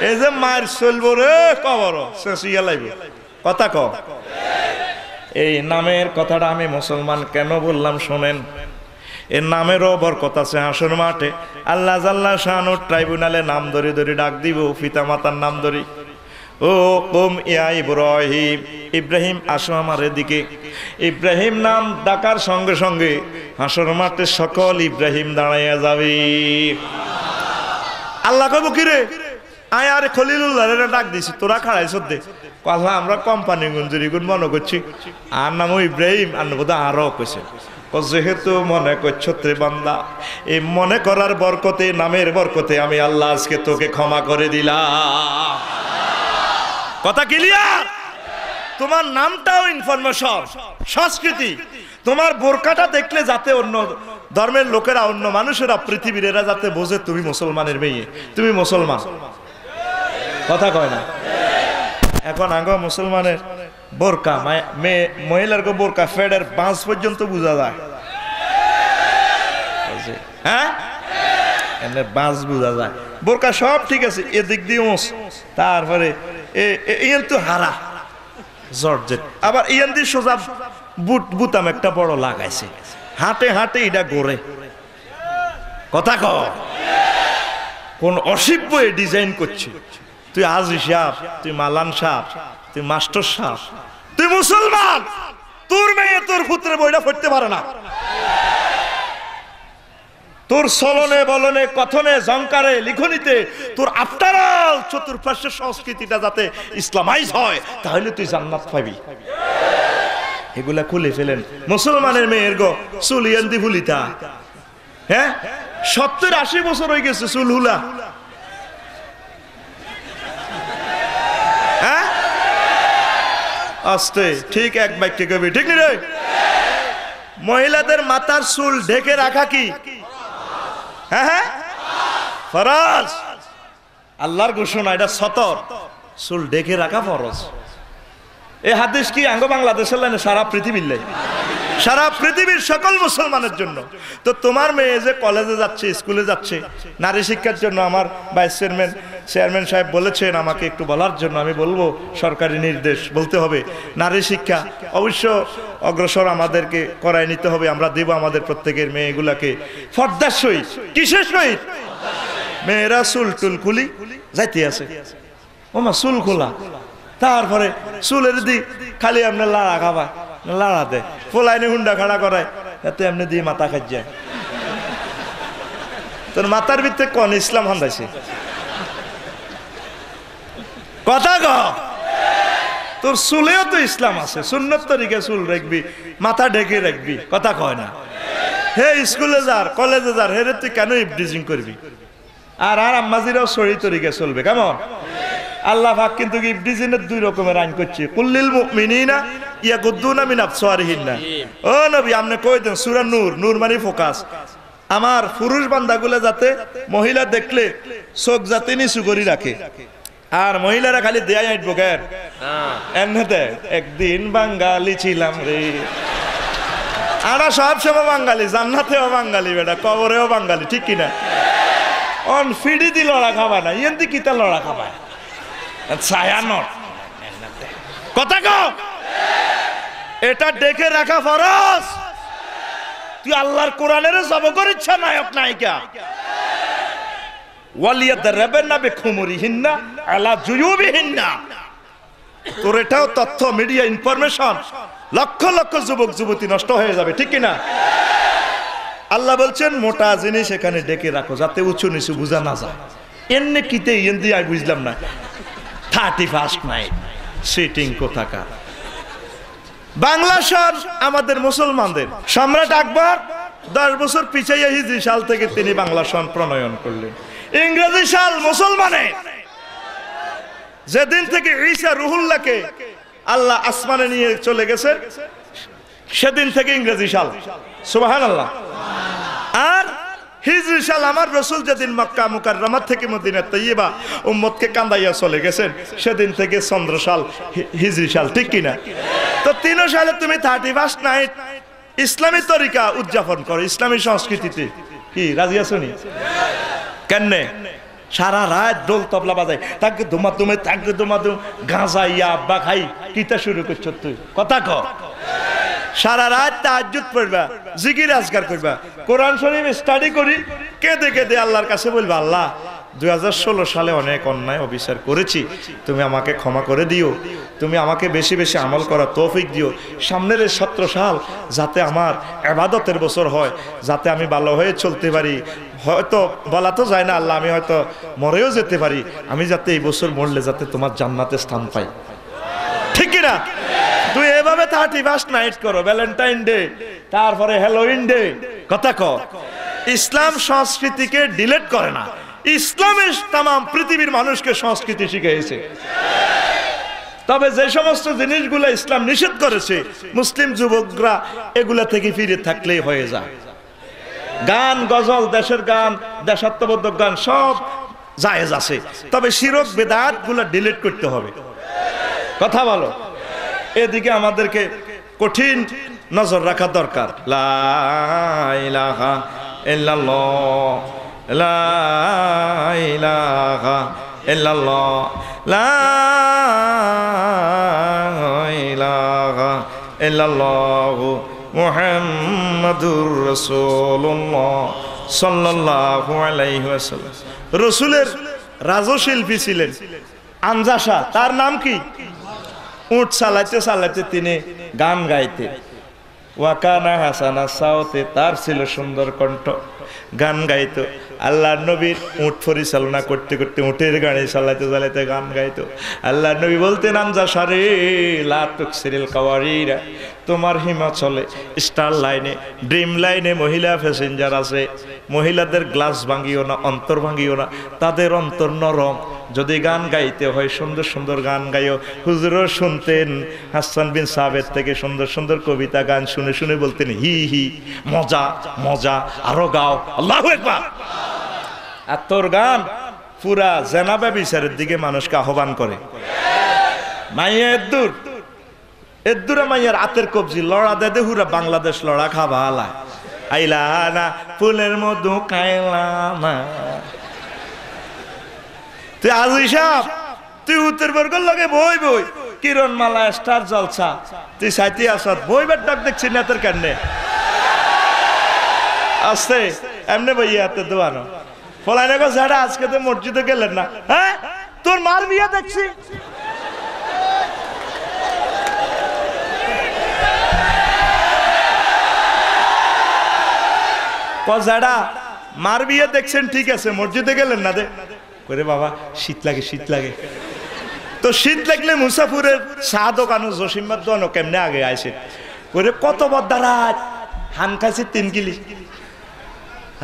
এই যে মার চলবো রে কবর শেষিয়া লাগবে, কথা ক। এই নামের কথাটা আমি মুসলমান কেন বললাম শোনেন। এর নামেরও বরকত আছে। হাসর মাঠে আল্লাহ জাল্লা শানুর ট্রাইব্যুনালে নাম ধরে ধরে ডাক দিব, পিতা মাতার নাম ধরে, ও কুম ইয়া ইব্রাহিম, ইব্রাহিম আসো আমার এদিকে। ইব্রাহিম নাম ডাকার সঙ্গে সঙ্গে হাসর মাঠে সকল ইব্রাহিম দাঁড়াইয়া যাবে। আল্লাহ কইব কি রে, আয় আরে খলিলুল্লাহ রে ডাক দিছি, তোরা খাড়াইছ দে। আল্লাহ আমরা কোম্পানি গুঞ্জুরি গুণ মনে করছি, আর নামও ইব্রাহিম, আর বোধ আরো কইছে। যেহেতু মনে করছ রে বান্দা, এই মনে করার বরকতে, নামের বরকতে আমি আল্লাহ আজকে তোকে ক্ষমা করে দিলাম। কথা ক্লিয়ার? তোমার নামটাও ইনফরমেশন, সংস্কৃতি। তোমার বোরকাটা দেখলে যাতে অন্য ধর্মের লোকেরা, অন্য মানুষেরা, পৃথিবীর এরা যাতে বোঝে তুমি মুসলমানের মেয়ে, তুমি মুসলমান। কথা কয় না? এখন আগে মুসলমানের বোরকা, মহিলার বোরকা ফেডের বাঁশ পর্যন্ত বোঝা যায়। হ্যাঁ, বাঁশ বোঝা যায়। বোরকা সব ঠিক আছে, এদিক দিয়ে তারপরে ইয়ান তো হারা জর্জেট, আবার ইয়ান দিয়ে সোজা বুতাম একটা বড় লাগাইছে, হাঁটে হাঁটে এটা গড়ে। কথা ক, কোন অসিব্য ডিজাইন করছে। তুই হাজি সাহেব, তুই মালান সাহেব, তুই মাস্টার সাহেব, তুই মুসলমান, তোর মেয়ে তোর পুত্রের বইটা পড়তে পারে না। তোর চলনে বলনে, কথনে, জঙ্কারে, লিখনিতে তোর আফটার অল চতুর্পার্শ্বের সংস্কৃতিটা যাতে ইসলামাইজ হয়, তাহলে তুই জান্নাত পাবি। এগুলা খুলে ফেলেন। মুসলমানের মেয়ের গো চুল ইয়ান্দি ভুলিতা, হ্যাঁ 70-80 বছর হয়ে গেছে চুল হুলা। হ্যাঁ আস্তে, ঠিক এক বাক্যে কবি, ঠিক নি রে? মহিলাদের মাথার চুল ঢেকে রাখা কি? হ্যাঁ হ্যাঁ ফরজ। আল্লাহর ঘোষণা, এটা সতর, চুল ঢেকে রাখা ফরজ। এই হাদিস কি আঙ্গ বাংলাদেশের লাইনে, সারা পৃথিবীর লাইনে, সারা পৃথিবীর সকল মুসলমানের জন্য। তো তোমার মেয়ে যে কলেজে যাচ্ছে, স্কুলে যাচ্ছে, নারী শিক্ষার জন্য আমার ভাইস চেয়ারম্যান সাহেব বলেছেন আমাকে একটু বলার জন্য, আমি বলবো সরকারি নির্দেশ বলতে হবে। নারী শিক্ষা অবশ্য অগ্রসর আমাদেরকে করায় নিতে হবে। আমরা দেব আমাদের প্রত্যেকের মেয়েগুলাকে ফর্দার সহিত। কিসের সহিত? মেয়েরা চুল টুল খুলি যাইতে আছে, ওমা চুল খোলা, তারপরে চুলের দিক খালি আপনার লাড়া খাবা, লাড়া দেয়, ফোলাইনে হুন্ডা খাড়া করায়, এতে এমনি দিয়ে মাথা খাই যায়। তোর মাথার ভিতরে কোন ইসলাম হান্দাইছে? কথা ক, তোর চুলেও তো ইসলাম আছে, সুন্নত তরিকে চুল রাখবি, মাথা ঢেকে রাখবি। কথা কয় না? হে স্কুলে যার, কলেজে যার, হে তুই কেন ইফটিজিং করবি? আর আম্মাজিরাও সহি তরিকে চলবে। কেমন? আল্লাহ পাক কিন্তু ইফটিজিংয়ের 2 রকমের আইন করছে। কুল্লিল মুমিনিনা ইয়াগুদ্দুনা মিন আবসারিহিন্না। ও নবী, আপনি কই দেন সূরা নূর, নূর মানে ফোকাস, আমার পুরুষ বান্দাগুলো যাতে মহিলা দেখলে চোখ যাতে নিচু করে রাখে। আর মহিলারা খালি দেয়াই আইটবো কেন? এমনিতে একদিন বাঙালি ছিলাম রে, আমরা সব সময় বাঙালি, জান্নাতেও বাঙালি, বেটা কবরেও বাঙালি, ঠিক কিনা? অন ফিডি দি লড়া খাবা না, ইয়েন্দি কিতা লড়া খাবা ছায়া নট। কথা কও, এটা দেখে রাখা ফরজ। তুই আল্লাহর কোরআনের জব করিচ্ছ নায়ক নায়িকা। ওয়ালিয়াদরাবান্না বিখুমুরিহিন্না আলা জুয়ুবিহিন্না। তোর এটাও তথ্য, মিডিয়া ইনফরমেশন, লক্ষ লক্ষ যুবক যুবতী নষ্ট হয়ে যাবে, ঠিক কিনা? আল্লাহ বলছেন মোটা জিনিস এখানে ডেকে রাখো যাতে উঁচু নিচু বোঝা না যায়। এমনি কিতে ইয়েন্দি আমি বুঝলাম না। 31st নাইট সিটিং কোথাকার। বাংলা সন আমাদের মুসলমানদের সম্রাট আকবর 10 বছর পিছাইয়া হিজরি সাল থেকে তিনি বাংলা সন প্রণয়ন করলেন। ইংরেজি সাল মুসলমানের। যেদিন থেকে ঈসা রুহুল্লাহকে আল্লাহ আসমানে নিয়ে চলে গেছে সেদিন থেকে ইংরেজি সাল। সুবহানাল্লাহ। আর হিজরি সাল আমার রাসূল যেদিন মক্কা মুকাররমা থেকে মদিনা তৈয়বা উম্মতকে কান্দাইয়া চলে গেছেন সেদিন থেকে চন্দ্র সাল, হিজরি সাল, ঠিক কিনা? তো 3 সালে তুমি 31st নাইট ইসলামী তরিকা উদযাপন করো, ইসলামী সংস্কৃতিতে। কি রাজি আছো নি? কেন? সারা রাত দোল তবলা বাজায়, তাকে ধুমা তুমি, তাকে ধুমা ধুম, গাঁজা ইয়া আব্বা খাই, কিতা শুরু করছো তুই? কথা ক। সারা রাত তাহাজ্জুদ পড়বা, জিকির আজকার করবা, কোরআন শরীফ স্টাডি করি, কেঁদে কেঁদে আল্লাহর কাছে বলবা, আল্লাহ 2016 সালে অনেক অন্যায় অবিচার করেছি, তুমি আমাকে ক্ষমা করে দিও, তুমি আমাকে বেশি বেশি আমল করা তৌফিক দিও, সামনের 17 সাল যাতে আমার ইবাদতের বছর হয়, যাতে আমি ভালো হয়ে চলতে পারি, হয়তো বলা তো যায় না আল্লাহ, আমি হয়তো মরেও যেতে পারি, আমি যাতে এই বছর মরলে যাতে তোমার জান্নাতে স্থান পাই। ঠিক কিনা? তুই এভাবে 31st নাইট করো, ভ্যালেন্টাইন ডে, তারপরে হ্যালোইন ডে, কথা ক। ইসলাম সংস্কৃতিকে ডিলেট করে না, ইসলামের তাম পৃথিবীর মানুষকে সংস্কৃতি শিখিয়েছে। তবে যে সমস্ত জিনিসগুলো ইসলাম নিষেধ করেছে, মুসলিম যুবকরা এগুলা থেকে ফিরে থাকলেই হয়ে যায়। গান, গজল, দেশের গান, দেশাত্মবোধক গান সব জায়েজ আছে, তবে শিরক বেদাত গুলা ডিলিট করতে হবে। কথা বলো, এদিকে আমাদেরকে কঠিন নজর রাখা দরকার। লা ইলাহা ইল্লাল্লাহ, লা ইলাহা ইল্লাল্লাহ, লা ইলাহা ইল্লাল্লাহ মুহাম্মাদুর রাসূলুল্লাহ সাল্লাল্লাহু আলাইহি ওয়াসাল্লাম। রাসূলের রাজশিল্পী ছিলেন আনজাসা, তার নাম কি? উট চালাইতে চালাইতে তিনি গান গাইতেন। ওয়াকানা হাসানা সাউতে, তার ছিল সুন্দর কণ্ঠ, গান গাইতো। আল্লাহর নবীর উট পরিচালনা করতে করতে উটের গাড়ি চালাইতে চালাইতে গান গাইতো। আল্লাহর নবী বলতেন, আমজাসা রে লা তুকসিরিল কাওয়ারিরা, তোমার হিমাচলে স্টার লাইনে, ড্রিম লাইনে মহিলা প্যাসেঞ্জার আছে, মহিলাদের গ্লাস ভাঙিও না, অন্তর ভাঙিও না, তাদের অন্তর নরম। যদি গান গাইতে হয় সুন্দর সুন্দর গান গাইও। হুজুরও শুনতেন হাসান বিন সাবেত থেকে সুন্দর সুন্দর কবিতা গান শুনে শুনে বলতেন, হি হি, মজা মজা, আরো গাও, আল্লাহু আকবার। আর তোর গান পুরা জেনাবা বিচারের দিকে মানুষকে আহ্বান করে। মাইয়া এদ্দুর এদ্দুরা মাইয়ার আতের কবজি লড়া দে হুরা বাংলাদেশ লড়া খাবা আলা আইলা না ফুলের মধু খাইলা না। তুই আজি সাহেব, তুই উত্তরবঙ্গের লগে বই বই কিরণ মালা স্টার জলসা, তুই সাইতে আসাদ বইবার ডাক দেখছি না তোর কান্নে আসতে এমনি বইয়া হাতে দোয়ানো ফলাই না যারা আজকে তো মসজিদে গেলেন না। হ্যাঁ, তোর মার বিয়া দেখছি। যারা মার বিয়ে দেখছেন ঠিক আছে, মসজিদে গেলেন না দে করে বাবা শীত লাগে শীত লাগে। তো শীত লাগলে মুসাফুরের চা দোকানো জসিমবাদ দোকানো কেমনে আগে আইসে করে কত বদ্দা রাত হান খাইছে 3 কিলি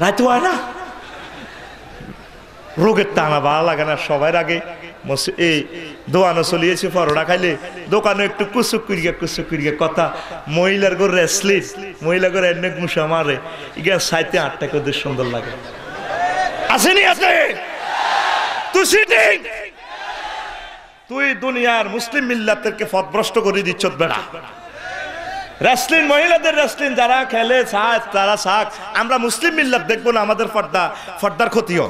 রাত হয় না, রোগের টানা ভালো লাগে না। সবার আগে এই দোকানও চলিয়েছে, পরোটা খাইলে দোকানে একটু কুচুক করিয়া কথা। মহিলার গো রেসলিস, মহিলা করে এনে মুসা মারে, ইগা সাইতে 8 টাকা ওদের সুন্দর লাগে। আসেনি আছে তুই দুনিয়ার মুসলিম মিল্লাতকে পথভ্রষ্ট করে দিচ্ছ বেড়া। রেসলিং, মহিলাদের রেসলিং যারা খেলে সাজ তারা শাক, আমরা মুসলিম মিল্লাত দেখবো না, আমাদের ফর্দার ক্ষতিও।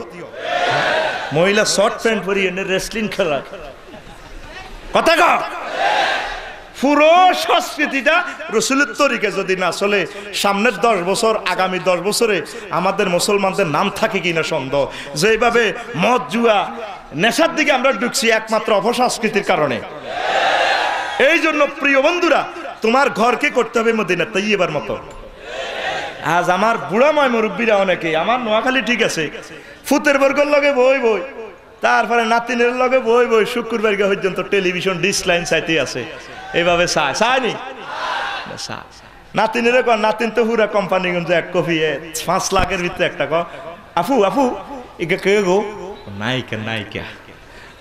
মহিলা শর্ট প্যান্ট পরিয়ে এনে রেসলিং খেলা কথা কা পুরো সংস্কৃতিটা রসুলের তরিকে যদি না চলে, সামনের 10 বছর আগামী 10 বছরে আমাদের মুসলমানদের নাম থাকে কিনা সন্দেহ। যেভাবে মদ জুয়া নেশার দিকে আমরা ঢুকছি একমাত্র অপসংস্কৃতির কারণে। এই জন্য প্রিয় বন্ধুরা, তোমার ঘরকে করতে হবে মদিনা তাইয়্যিবার মতো। আজ আমার বুড়া ময় মুরব্বীরা অনেকে, আমার নোয়াখালী ঠিক আছে, ফুতের বর্গর লগে বই বই, তারপরে নাতিনের লগে বই বই, শুক্রবার পর্যন্ত টেলিভিশন ডিশ লাইন চাইতে আছে, এইভাবে চায়নি নাতিনের কর। নাতিন তো পুরা কোম্পানি কিন্তু 1 কপি 5 লাখের ভিতরে একটা ক আফু আফু একে কে গো নায়িকা নায়িকা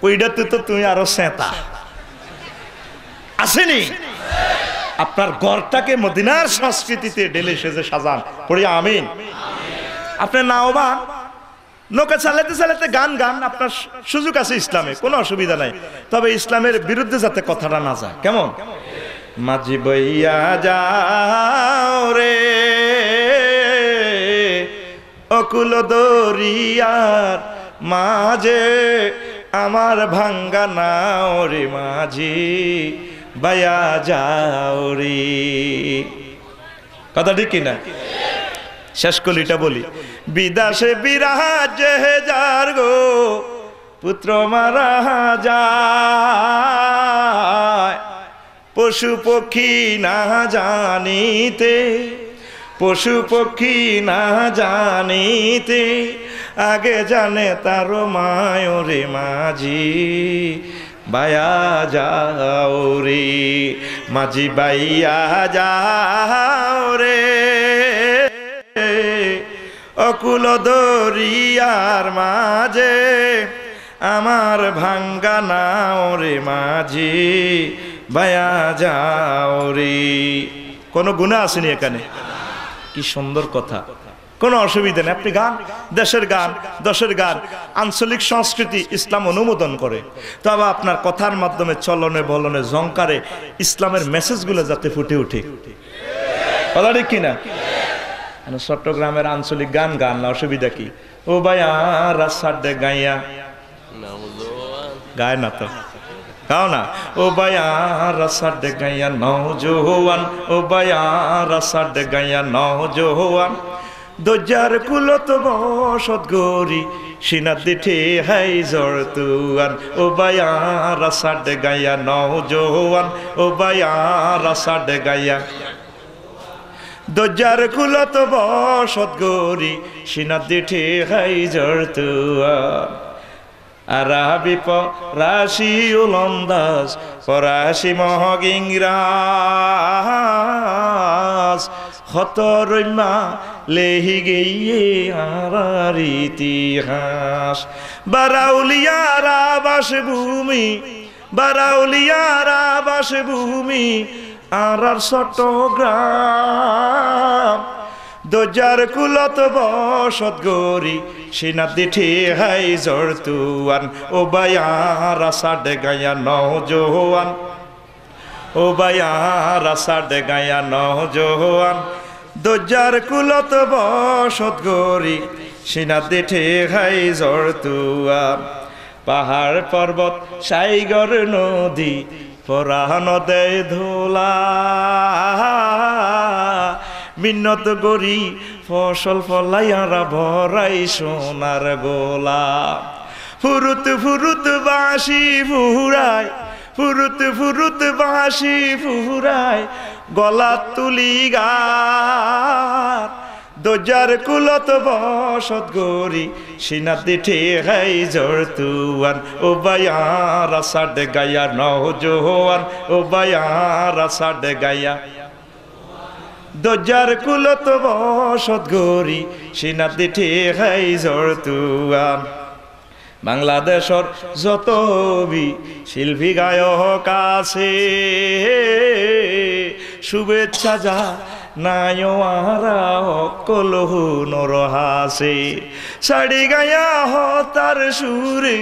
ওইটাতে তো তুমি আরো সেতা আসেনি। আপনার ঘরটাকে মদিনার সংস্কৃতিতে ঢেলে সেজে সাজান, পড়ি আমিন। আপনার নাওবা নৌকা চালাতে চালাতে গান গান, আপনার সুযোগ আছে ইসলামে, কোনো অসুবিধা নাই। তবে ইসলামের বিরুদ্ধে যাতে কথাটা না যায়। কেমন? মাঝি বইয়া যাও রে অকুল দরিয়ার মাঝে, আমার ভাঙ্গা নাও রে মাঝি বাইয়া যাও রে। কথা ঠিক কিনা? শেষ কলিটা বলি, বিদেশে বিরাজে যার গো পুত্র মারা যায়, পশু পক্ষী না জানিতে, পশু পক্ষী না জানিতে, আগে জানে তার মায়রে মাঝি বায়া যাও রে, মাঝি বাইয়া যাও রে, অকুল দরিয়ার মাঝে আমার ভাঙ্গা নাও রে মাঝি বায়া যাও রে। কোনো গুনাহ আসেনি এখানে? কি সুন্দর কথা, কোনো অসুবিধা নেই। আপনি গান, দেশের গান, দশের গান, আঞ্চলিক সংস্কৃতি ইসলাম অনুমোদন করে। তবে আপনার কথার মাধ্যমে, চলনে বলনে, ঝংকারে ইসলামের মেসেজগুলো যাতে ফুটে উঠে। কথা ঠিক কিনা? চট্টগ্রামের আঞ্চলিক গান গান না, অসুবিধা কি? ও ভাই আর রাস্তার গাইয়া গায় না তো, গাও না। ও ভাই আর রাস্তার গাইয়া নওজোয়ান, ও ভাই আর রাস্তার গাইয়া নওজোয়ান, দরজার কুলত বসত গরি সিনাত দিঠে হাই জর তুয়ান, ও ভাই আর রাস্তার গাইয়া নওজোয়ান, ও ভাই আর রাস্তার গাইয়া, দরজার কুলত বসত গরি সিনাত দিঠে হাই জর তুয়ান। আরাবি পরাশি উলন্দাজ পরাশি মহগিংরাজ, হতরমা লেহি গেইয়ে আর ইতিহাস। বারাউলিয়ারা বাসভূমি, বারাউলিয়ারা বাসভূমি আর চট্টগ্রাম, দরজার কুলত বসত গরি সিনাত দিঠে হাই জর তুয়ান, ও বায়া রাসাড গায়া নওজোয়ান, ও বায়া রাসাড গায়া নওজোয়ান, দরজার কুলত বসত গরি সিনাত দিঠে হাই জর তুয়ান। পাহাড় পর্বত সাইগর নদী পরাণ দেয় ধোলা, মিন্নত গরি ফসল ফলাইয়ারা ভরাই সোনার গোলা। ফুরুত ফুরুত বাঁশি ফুরায়, ফুরুত ফুরুত বাঁশি ফুরায়, গলা তুলি গার, দরজার কুলত বসত গরি সিনাত দিঠে হাই জর তুয়ান, ও বায়া রাসাড গায়া নওজোয়ান, ও বায়া রাসাড গায়া, দরজার কুলত বসত গরি সিনাত দিঠে হাই জর তুয়ান। বাংলাদেশর যত শিল্পী গায়ক আছে, শুভেচ্ছা যা নাইওয়ারা কলহু নরহাসে, শাড়ি গায়া হতার সুরে,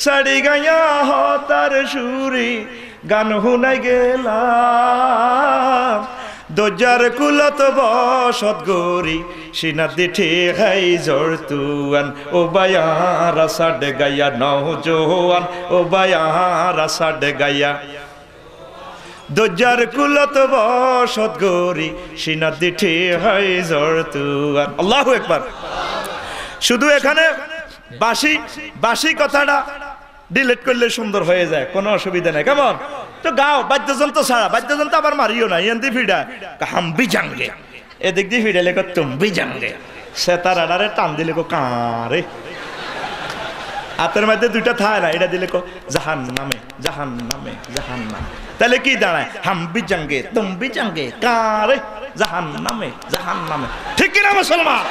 শাড়ি গায়া হতার সুরে গান শুনাই গেলাম, দরজার কুলত বসত গরি সিনাত দিঠে হাই জর তুয়ান, ও বায়া রাসাড গায়া নওজোয়ান, ও বায়া রাসাড গায়া, দরজার কুলত বসত গরি সিনাত দিঠে হাই জর তুয়ান। আল্লাহু আকবার। শুধু এখানে বাঁশি বাঁশি কথাটা ডিলিট করলে সুন্দর হয়ে যায়, কোনো অসুবিধা নাই। কেমন তো গাও, বাদ্যযন্ত্র ছাড়া, বাদ্যযন্ত্র আবার মারিও না, এন দি ফিডা হাম বিজাঙ্গে, এদিক দিয়ে ফিডা লেখো তুম বিজাঙ্গে, সেতার আডারে টান দিলে কো কারে, হাতের মধ্যে দুইটা থায় না, এটা দিলে কো জাহান নামে, জাহান নামে, জাহান নামে, তাহলে কি দাঁড়ায়? হাম বিজাঙ্গে তুম বিজাঙ্গে কারে, জাহান নামে, জাহান নামে। ঠিক কিনা মুসলমান?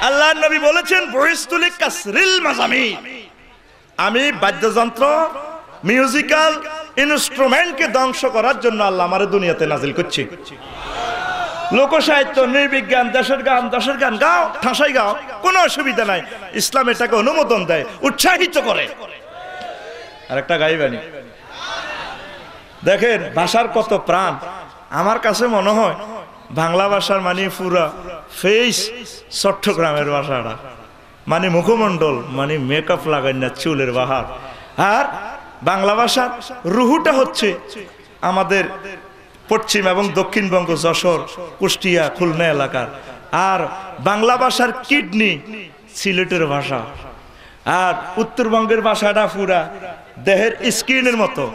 আল্লাহর নবী বলেছেন বুইস্তুলি কাসরিল মাজামিন, আমি বাদ্যযন্ত্র, মিউজিক্যাল ইনস্ট্রুমেন্টকে ধ্বংস করার জন্য আল্লাহ আমারে দুনিয়াতে নাজিল করছি। লোকসাহিত্য, নির্বিজ্ঞান, দেশের গান, দশের গান গাও, ঠাসাই গাও, কোনো অসুবিধা নাই। ইসলাম এটাকে অনুমোদন দেয়, উৎসাহিত করে। আর একটা গাইবানি দেখেন, ভাষার কত প্রাণ। আমার কাছে মনে হয় বাংলা ভাষার মানে পুরা ফেস চট্টগ্রামের ভাষাটা, মানে মুখমণ্ডল, মানে মেকআপ লাগাই না, চুলের বাহার। আর বাংলা ভাষার রুহুটা হচ্ছে আমাদের পশ্চিম এবং দক্ষিণবঙ্গ, যশোর, কুষ্টিয়া, খুলনা এলাকার। আর বাংলা ভাষার কিডনি সিলেটের ভাষা, আর উত্তরবঙ্গের ভাষাটা পুরা দেহের স্কিনের মতো।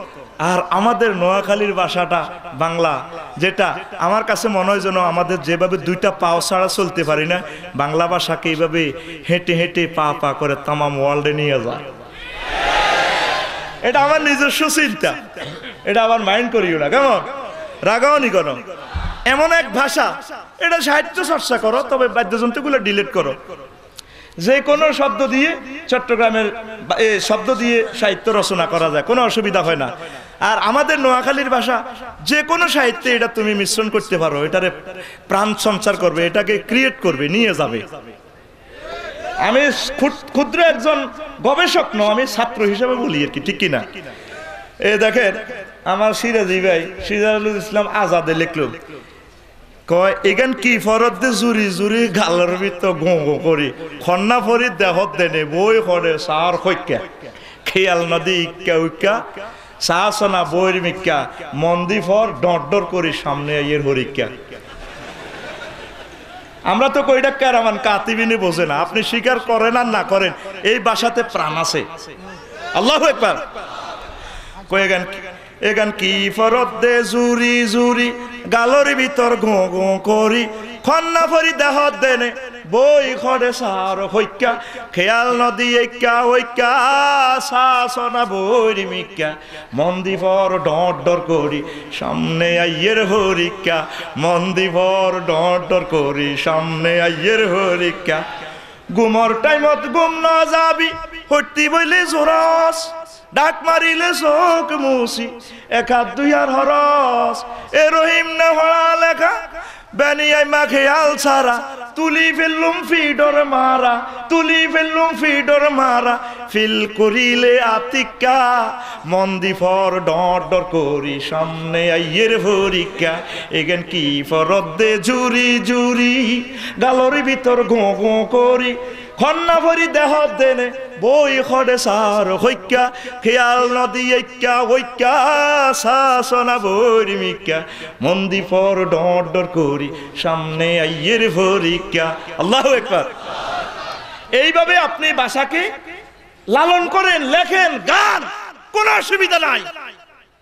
আর আমাদের নোয়াখালীর ভাষাটা বাংলা, যেটা আমার কাছে মনে হয় যেন আমাদের যেভাবে দুইটা পাও ছাড়া চলতে পারি না, বাংলা ভাষাকে এইভাবে হেঁটে হেঁটে পা পা করে তামাম ওয়ার্ল্ডে নিয়ে যায়। এটা আমার নিজস্ব চিন্তা, এটা আবার মাইন্ড করিও না, কেমন রাগাও নি কোনো। এমন এক ভাষা, এটা সাহিত্য চর্চা করো, তবে বাদ্যযন্ত্রগুলো ডিলিট করো। যে কোনো শব্দ দিয়ে চট্টগ্রামের শব্দ দিয়ে সাহিত্য রচনা করা যায়, কোনো অসুবিধা হয় না। আর আমাদের নোয়াখালীর ভাষা যে কোনো সাহিত্যে এটা তুমি মিশ্রণ করতে পারো, এটারে প্রাণ সঞ্চার করবে, এটাকে ক্রিয়েট করবে, নিয়ে যাবে। আমি ক্ষুদ্র একজন গবেষক নয়, আমি ছাত্র হিসেবে বলি আর কি, ঠিক কিনা? দেখেন আমার সিরাজি ভাই সিরাজুল ইসলাম আজাদে লিখলো, কয় এখান কি ফরত দে জুরি জুরি গালের ভিতর গো গো করি খন্না ফরি দেহত দেনে বই করে সার হইকা খেয়াল নদী ইক্কা উইক্কা সাহসনা বইয়ের মিক্কা মন্দি ফর ডর ডর করি সামনে ইয়ের হরিক্কা। আমরা তো কই ডাক্কার আমান কাতিবিনে বোঝে না, আপনি স্বীকার করেন আর না করেন, এই ভাষাতে প্রাণ আছে। আল্লাহু আকবার। কই এগান কি ফরত দে জুরি জুরি গালর ভিতর গো গো করি খন্না ফরি দেহত দেনে বই খড়ে সার হইক্কা খেয়াল নদী এক্কা ওইক্কা শাসনা বইরি মিক্কা মন্দি ফর ডর ডর করি সামনে আইয়ের হরিক্কা মন্দি ফর ডর ডর করি সামনে আইয়ের হরিক্কা। গুমর টাইমত গুম না যাবি হইতি বইলে জোরস ডাক মারিলে চোখ মুসি এক হাত দুই আর হরস এ রহিম না হড়া লেখা বেনিয়াই মাখে আল ছাড়া তুলি ফেললুম ফিডর মারা তুলি ফেললুম ফিডর মারা ফিল করিলে আতিকা মন্দি ফর ডর ডর করি সামনে আইয়ের ভরিকা এগেন কি ফরত দে জুরি জুরি গালর ভিতর গো গো করি খন্না ভরি দেহ দেনে বই খড়ে সার হইক্কা খেয়াল নদী ঐক্যা ঐক্যা শাসনা বইরি মিক্কা মন্দি ফর ডর ডর করি সামনে আইয়ের ভরিকা। আল্লাহু আকবার। এইভাবে আপনি ভাষাকে লালন করেন, লেখেন, গান, কোনো অসুবিধা নাই।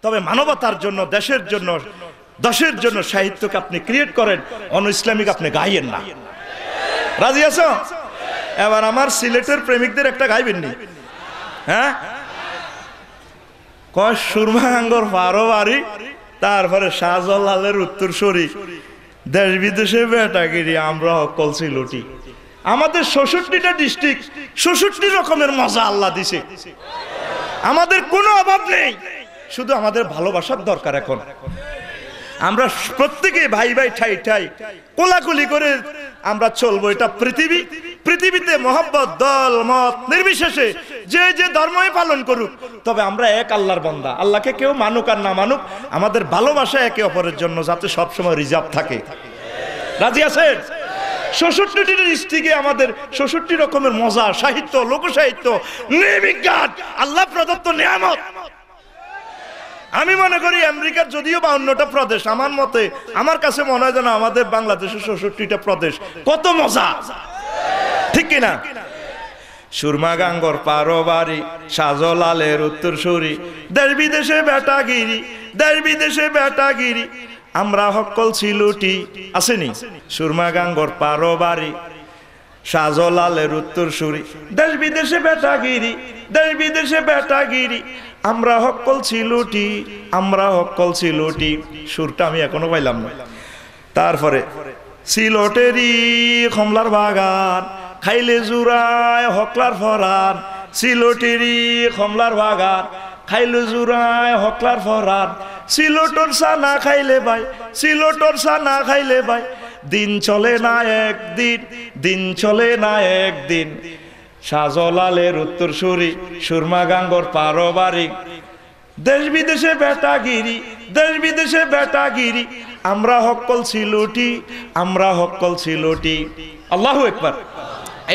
তবে মানবতার জন্য, দেশের জন্য, দশের জন্য সাহিত্যকে আপনি ক্রিয়েট করেন, অন ইসলামিক আপনি গাইয়েন না। রাজি আছো? এবার আমার সিলেটের প্রেমিকদের একটা গাইবেন নি? হ্যাঁ, কয় সুরমা গাঙ্গর পারো বাড়ি, তারপরে শাহজালালের উত্তরসূরি, দেশ বিদেশে বেটাগিরি, আমরা অকল সিলুটি। আমাদের 66টা ডিস্ট্রিক্ট 66 রকমের মজা আল্লাহ দিছে, আমাদের কোনো অভাব নেই, শুধু আমাদের ভালোবাসার দরকার। এখন আমরা প্রত্যেকে ভাই ভাই ঠাই ঠাই কোলাকুলি করে আমরা চলবো। এটা পৃথিবী, পৃথিবীতে মহব্বত দল মত নির্বিশেষে যে যে ধর্মই পালন করুক, তবে আমরা এক আল্লাহর বান্দা। আল্লাহকে কেউ মানুক আর না মানুক, আমাদের ভালোবাসা একে অপরের জন্য যাতে সবসময় রিজার্ভ থাকে। রাজি আছেন? 66টি ডিস্ট্রিক্টে আমাদের 66 রকমের মজা, সাহিত্য, লোকসাহিত্য, নৃবিজ্ঞান, আল্লাহ প্রদত্ত নিয়ামত। আমি মনে করি আমেরিকার যদিও 52টা প্রদেশ, আমার মতে, আমার কাছে মনে হয় যেন আমাদের বাংলাদেশের 66টা প্রদেশ কত মজা, ঠিক কিনা? সুরমা গাঙ্গর পারো বাড়ি, শাহজালালের উত্তরসূরি, দেশ বিদেশে বেটাগিরি, দেশ বিদেশে বেটাগিরি, আমরা হকল সিলুটি। আসেনি? সুরমা গাঙ্গর পারো বাড়ি, শাহজালালের উত্তরসূরি, দেশ বিদেশে বেটাগিরি, দেশ বিদেশে বেটাগিরি, আমরা হকল সিলুটি, আমরা হকল সিলুটি। সুরটা আমি এখনো পাইলাম না। তারপরে সিলটেরি কমলার বাগান, খাইলে জুরায় হকলার ফরান, সিলটেরি কমলার বাগান, খাইলে জুরায় হকলার ফরান, সিলটর চা না খাইলে ভাই, সিলটর চা না খাইলে ভাই, দিন চলে না একদিন, দিন চলে না একদিন। শাহজালালের উত্তরসূরি, সুরমা গাঙ্গর পারো বাড়ি, দেশ বিদেশে বেটাগিরি, দেশ বিদেশে বেটাগিরি, আমরা হকল সিলুটি, আমরা হকল সিলুটি। আল্লাহু আকবার।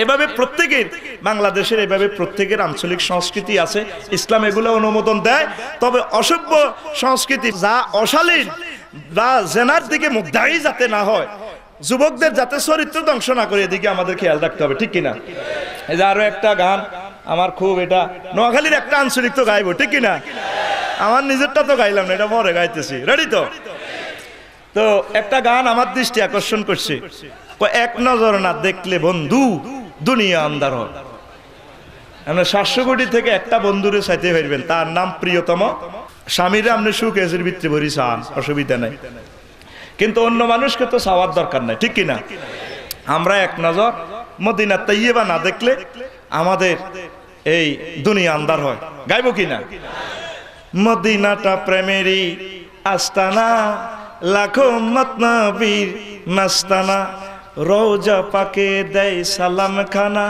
এভাবে প্রত্যেকের, বাংলাদেশের এভাবে প্রত্যেকের আঞ্চলিক সংস্কৃতি আছে, ইসলাম এগুলো অনুমোদন দেয়। তবে অসভ্য সংস্কৃতি, যা অশালীন, বা জেনার দিকে মুগ্ধাই যাতে না হয়, যুবকদের যাতে চরিত্র ধ্বংস না করে, এদিকে আমাদের খেয়াল রাখতে হবে, ঠিক কিনা? এই যে আরো একটা গান আমার খুব, এটা নোয়াখালীর একটা আঞ্চলিক তো গাইবো, ঠিক কিনা? আমার নিজেরটা তো গাইলাম না, এটা পরে গাইতেছি। রেডি তো? তো একটা গান আমার দৃষ্টি আকর্ষণ করছে, এক নজর না দেখলে বন্ধু দুনিয়া আন্ধার হয়। আমরা 700 কোটি থেকে একটা বন্ধুরে চাইতে পারবেন, তার নাম প্রিয়তম। স্বামীরা আপনি সুখেজের ভিতরে ভরি চান, অসুবিধা নাই, কিন্তু অন্য মানুষকে তো চাওয়ার দরকার নাই, ঠিক কিনা? আমরা এক নজর মদিনা তাইয়্যিবা না দেখলে আমাদের এই দুনিয়া আন্ধার হয়। গাইবো কিনা? মদিনাটা প্রেমেরই আস্তানা, লাখো উম্মত নবীর মাস্তানা, রওজা পাকে দেয় সালাম খানা,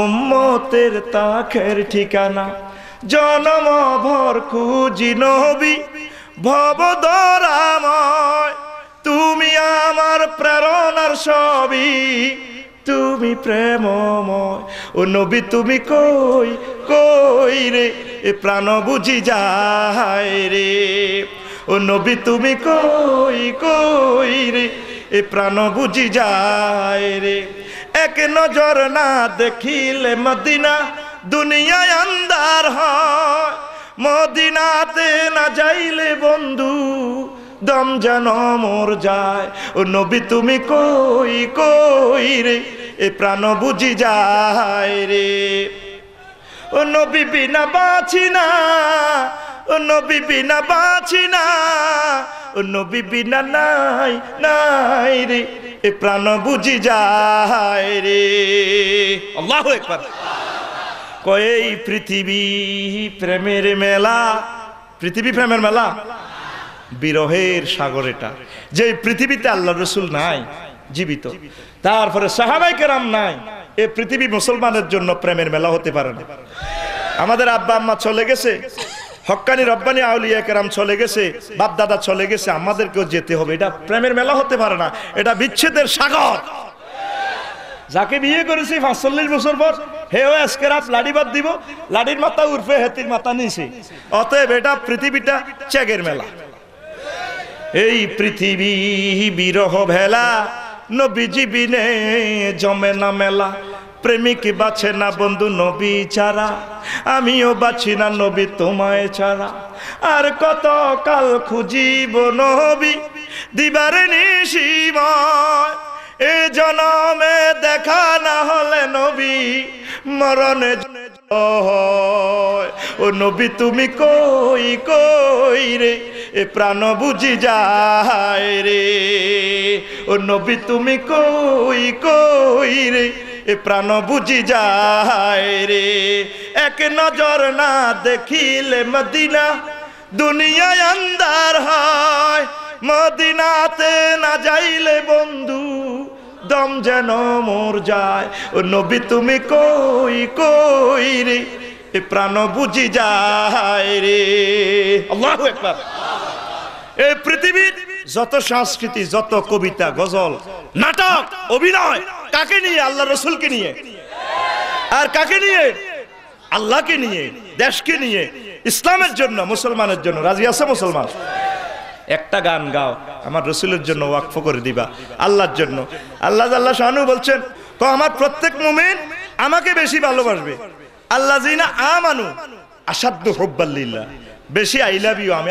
উম্মতের তাখের ঠিকানা, জনম ভর খুঁজি নবী ভব দরাময়, তুমি আমার প্রেরণার সবই, তুমি প্রেমময়। ও নবী তুমি কই কই রে, এ প্রাণ বুঝি যায় রে, ও নবী তুমি কই কই রে, এ প্রাণ বুঝি যায় রে। এক নজর না দেখিলে মদিনা দুনিয়ায় আন্ধার হয়, মদিনাতে না যাইলে বন্ধু দম যেন মোর যায়। ও নবী তুমি কই কই রে, এ প্রাণ বুঝি যায় রে। ও নবী বিনা বাঁচি না, ও নবী বিনা বাঁচি না, ও নবী বিনা নাই নাই রে, এ প্রাণ বুঝি যায় রে। আল্লাহু আকবার। কয় এই পৃথিবী প্রেমের মেলা, পৃথিবী প্রেমের মেলা, বিরহের সাগর এটা। যে পৃথিবীতে আল্লাহ রসুল নাই জীবিত, তারপরে সাহাবায়ে কেরাম নাই, এই পৃথিবী মুসলমানের জন্য প্রেমের মেলা হতে পারে না। আমাদের আব্বা আম্মা চলে গেছে, হক্কানি রব্বানি আউলিয়া কেরাম চলে গেছে, বাপ দাদা চলে গেছে, আমাদেরকেও যেতে হবে, এটা প্রেমের মেলা হতে পারে না, এটা বিচ্ছেদের সাগর। যাকে বিয়ে করেছি 45 বছর পর, হেও আজকে রাত লাড়ি বাদ দিব, লাড়ির মাথা উর্ফে হেতির মাথা নিচে, অতএব এটা পৃথিবীটা চ্যাগের মেলা। এই পৃথিবী বিরহ ভেলা, নবীজি বিনে জমে না মেলা, প্রেমিক বাছে না বন্ধু নবী ছাড়া, আমিও বাছি না নবী তোমায় ছাড়া, আর কত কাল খুঁজিব নবী দিবারে নিশিময়, এ জনমে দেখা না হলে নবী মরণে হয়। ও নবী তুমি কই কই রে, এ প্রাণ বুঝি যায় রে, ও নবী তুমি কই কই রে, এ প্রাণ বুঝি যায় রে। এক নজর না দেখিলে মদিনা দুনিয়ায় আন্ধার হয়, মদিনাতে না যাইলে বন্ধু দম যেন মোর যায়। ও নবী তুমি কই কই রে, এ প্রাণ বুঝি যায় রে। আল্লাহু আকবার। এই পৃথিবীর যত সংস্কৃতি, যত কবিতা, গজল, নাটক, অভিনয়, কাকে নিয়ে? আল্লাহ রসুলকে নিয়ে। আর কাকে নিয়ে? আল্লাহকে নিয়ে, দেশকে নিয়ে, ইসলামের জন্য, মুসলমানের জন্য। রাজি আছে মুসলমান? একটা গান গাও আমার রসুলের জন্য, ওয়াকফ করে দিবা আল্লাহর জন্য। আল্লাহ আল্লাহ শানু বলছেন, তো আমার প্রত্যেক মুমিন আমাকে বেশি ভালোবাসবে। আল্লাযিনা আমানু আশাদ্দু হুব্বাল লিল্লাহ, বেশি আই লাভ ইউ, আমি